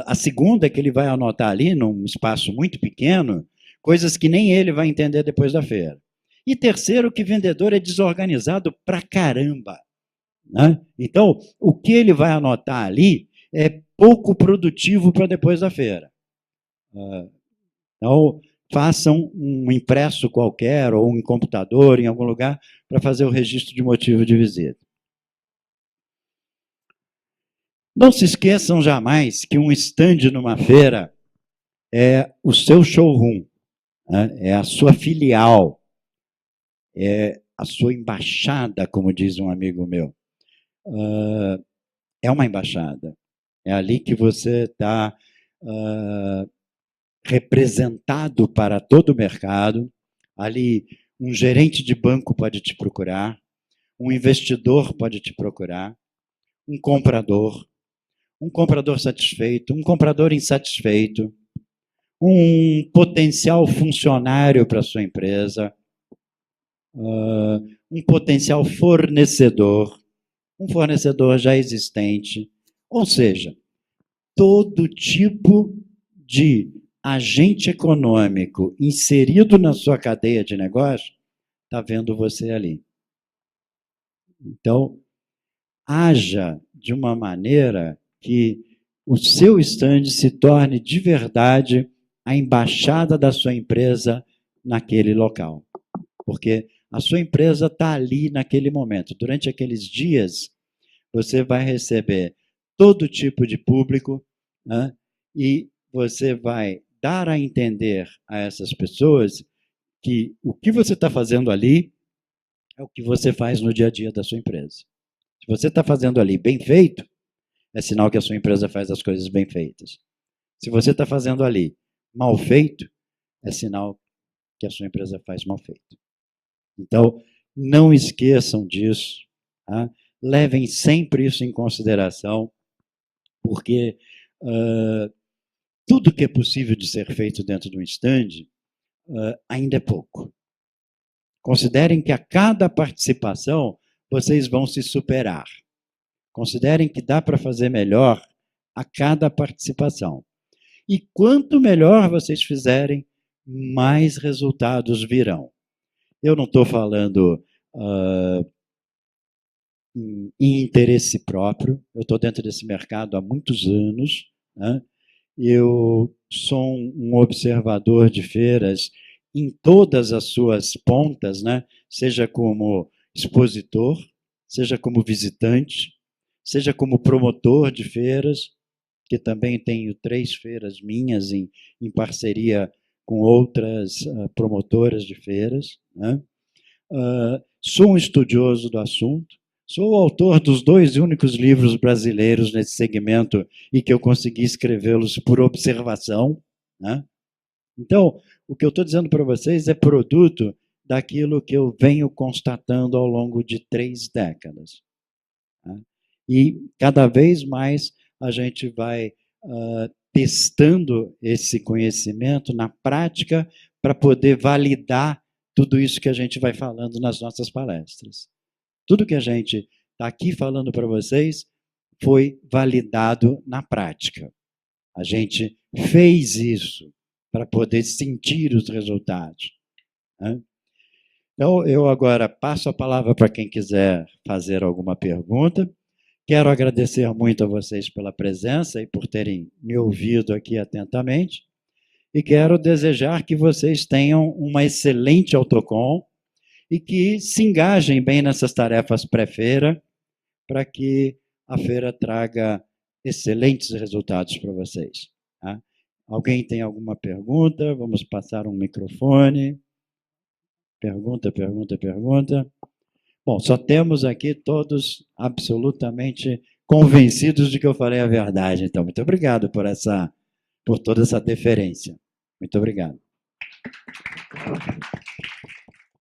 A segunda é que ele vai anotar ali, num espaço muito pequeno, coisas que nem ele vai entender depois da feira. E terceiro, que vendedor é desorganizado pra caramba. Né? Então, o que ele vai anotar ali é pouco produtivo para depois da feira. Então, façam um impresso qualquer ou um computador em algum lugar para fazer o registro de motivo de visita. Não se esqueçam jamais que um stand numa feira é o seu showroom, né? É a sua filial, é a sua embaixada, como diz um amigo meu. É uma embaixada. É ali que você está representado para todo o mercado. Ali, um gerente de banco pode te procurar, um investidor pode te procurar, um comprador satisfeito, um comprador insatisfeito, um potencial funcionário para a sua empresa, um potencial fornecedor, um fornecedor já existente, ou seja, todo tipo de agente econômico inserido na sua cadeia de negócio está vendo você ali. Então, haja de uma maneira que o seu stand se torne de verdade a embaixada da sua empresa naquele local. Porque a sua empresa está ali naquele momento. Durante aqueles dias, você vai receber todo tipo de público, né? E você vai dar a entender a essas pessoas que o que você está fazendo ali é o que você faz no dia a dia da sua empresa. Se você está fazendo ali bem feito, é sinal que a sua empresa faz as coisas bem feitas. Se você está fazendo ali mal feito, é sinal que a sua empresa faz mal feito. Então, não esqueçam disso. Tá? Levem sempre isso em consideração, porque tudo que é possível de ser feito dentro de um stand ainda é pouco. Considerem que a cada participação vocês vão se superar. Considerem que dá para fazer melhor a cada participação. E quanto melhor vocês fizerem, mais resultados virão. Eu não estou falando em interesse próprio, eu estou dentro desse mercado há muitos anos, né? Eu sou um observador de feiras em todas as suas pontas, né? Seja como expositor, seja como visitante, seja como promotor de feiras, que também tenho 3 feiras minhas em parceria com outras promotoras de feiras, né? Sou um estudioso do assunto, sou o autor dos 2 únicos livros brasileiros nesse segmento e que eu consegui escrevê-los por observação, né? Então, o que eu estou dizendo para vocês é produto daquilo que eu venho constatando ao longo de 3 décadas. Né? E cada vez mais a gente vai testando esse conhecimento na prática para poder validar tudo isso que a gente vai falando nas nossas palestras. Tudo que a gente está aqui falando para vocês foi validado na prática. A gente fez isso para poder sentir os resultados. né? Então, eu agora passo a palavra para quem quiser fazer alguma pergunta. Quero agradecer muito a vocês pela presença e por terem me ouvido aqui atentamente. E quero desejar que vocês tenham uma excelente Autocom e que se engajem bem nessas tarefas pré-feira, para que a feira traga excelentes resultados para vocês. Tá? Alguém tem alguma pergunta? Vamos passar um microfone. Pergunta, pergunta, pergunta. Bom, só temos aqui todos absolutamente convencidos de que eu falei a verdade. Então, muito obrigado por toda essa deferência. Muito obrigado.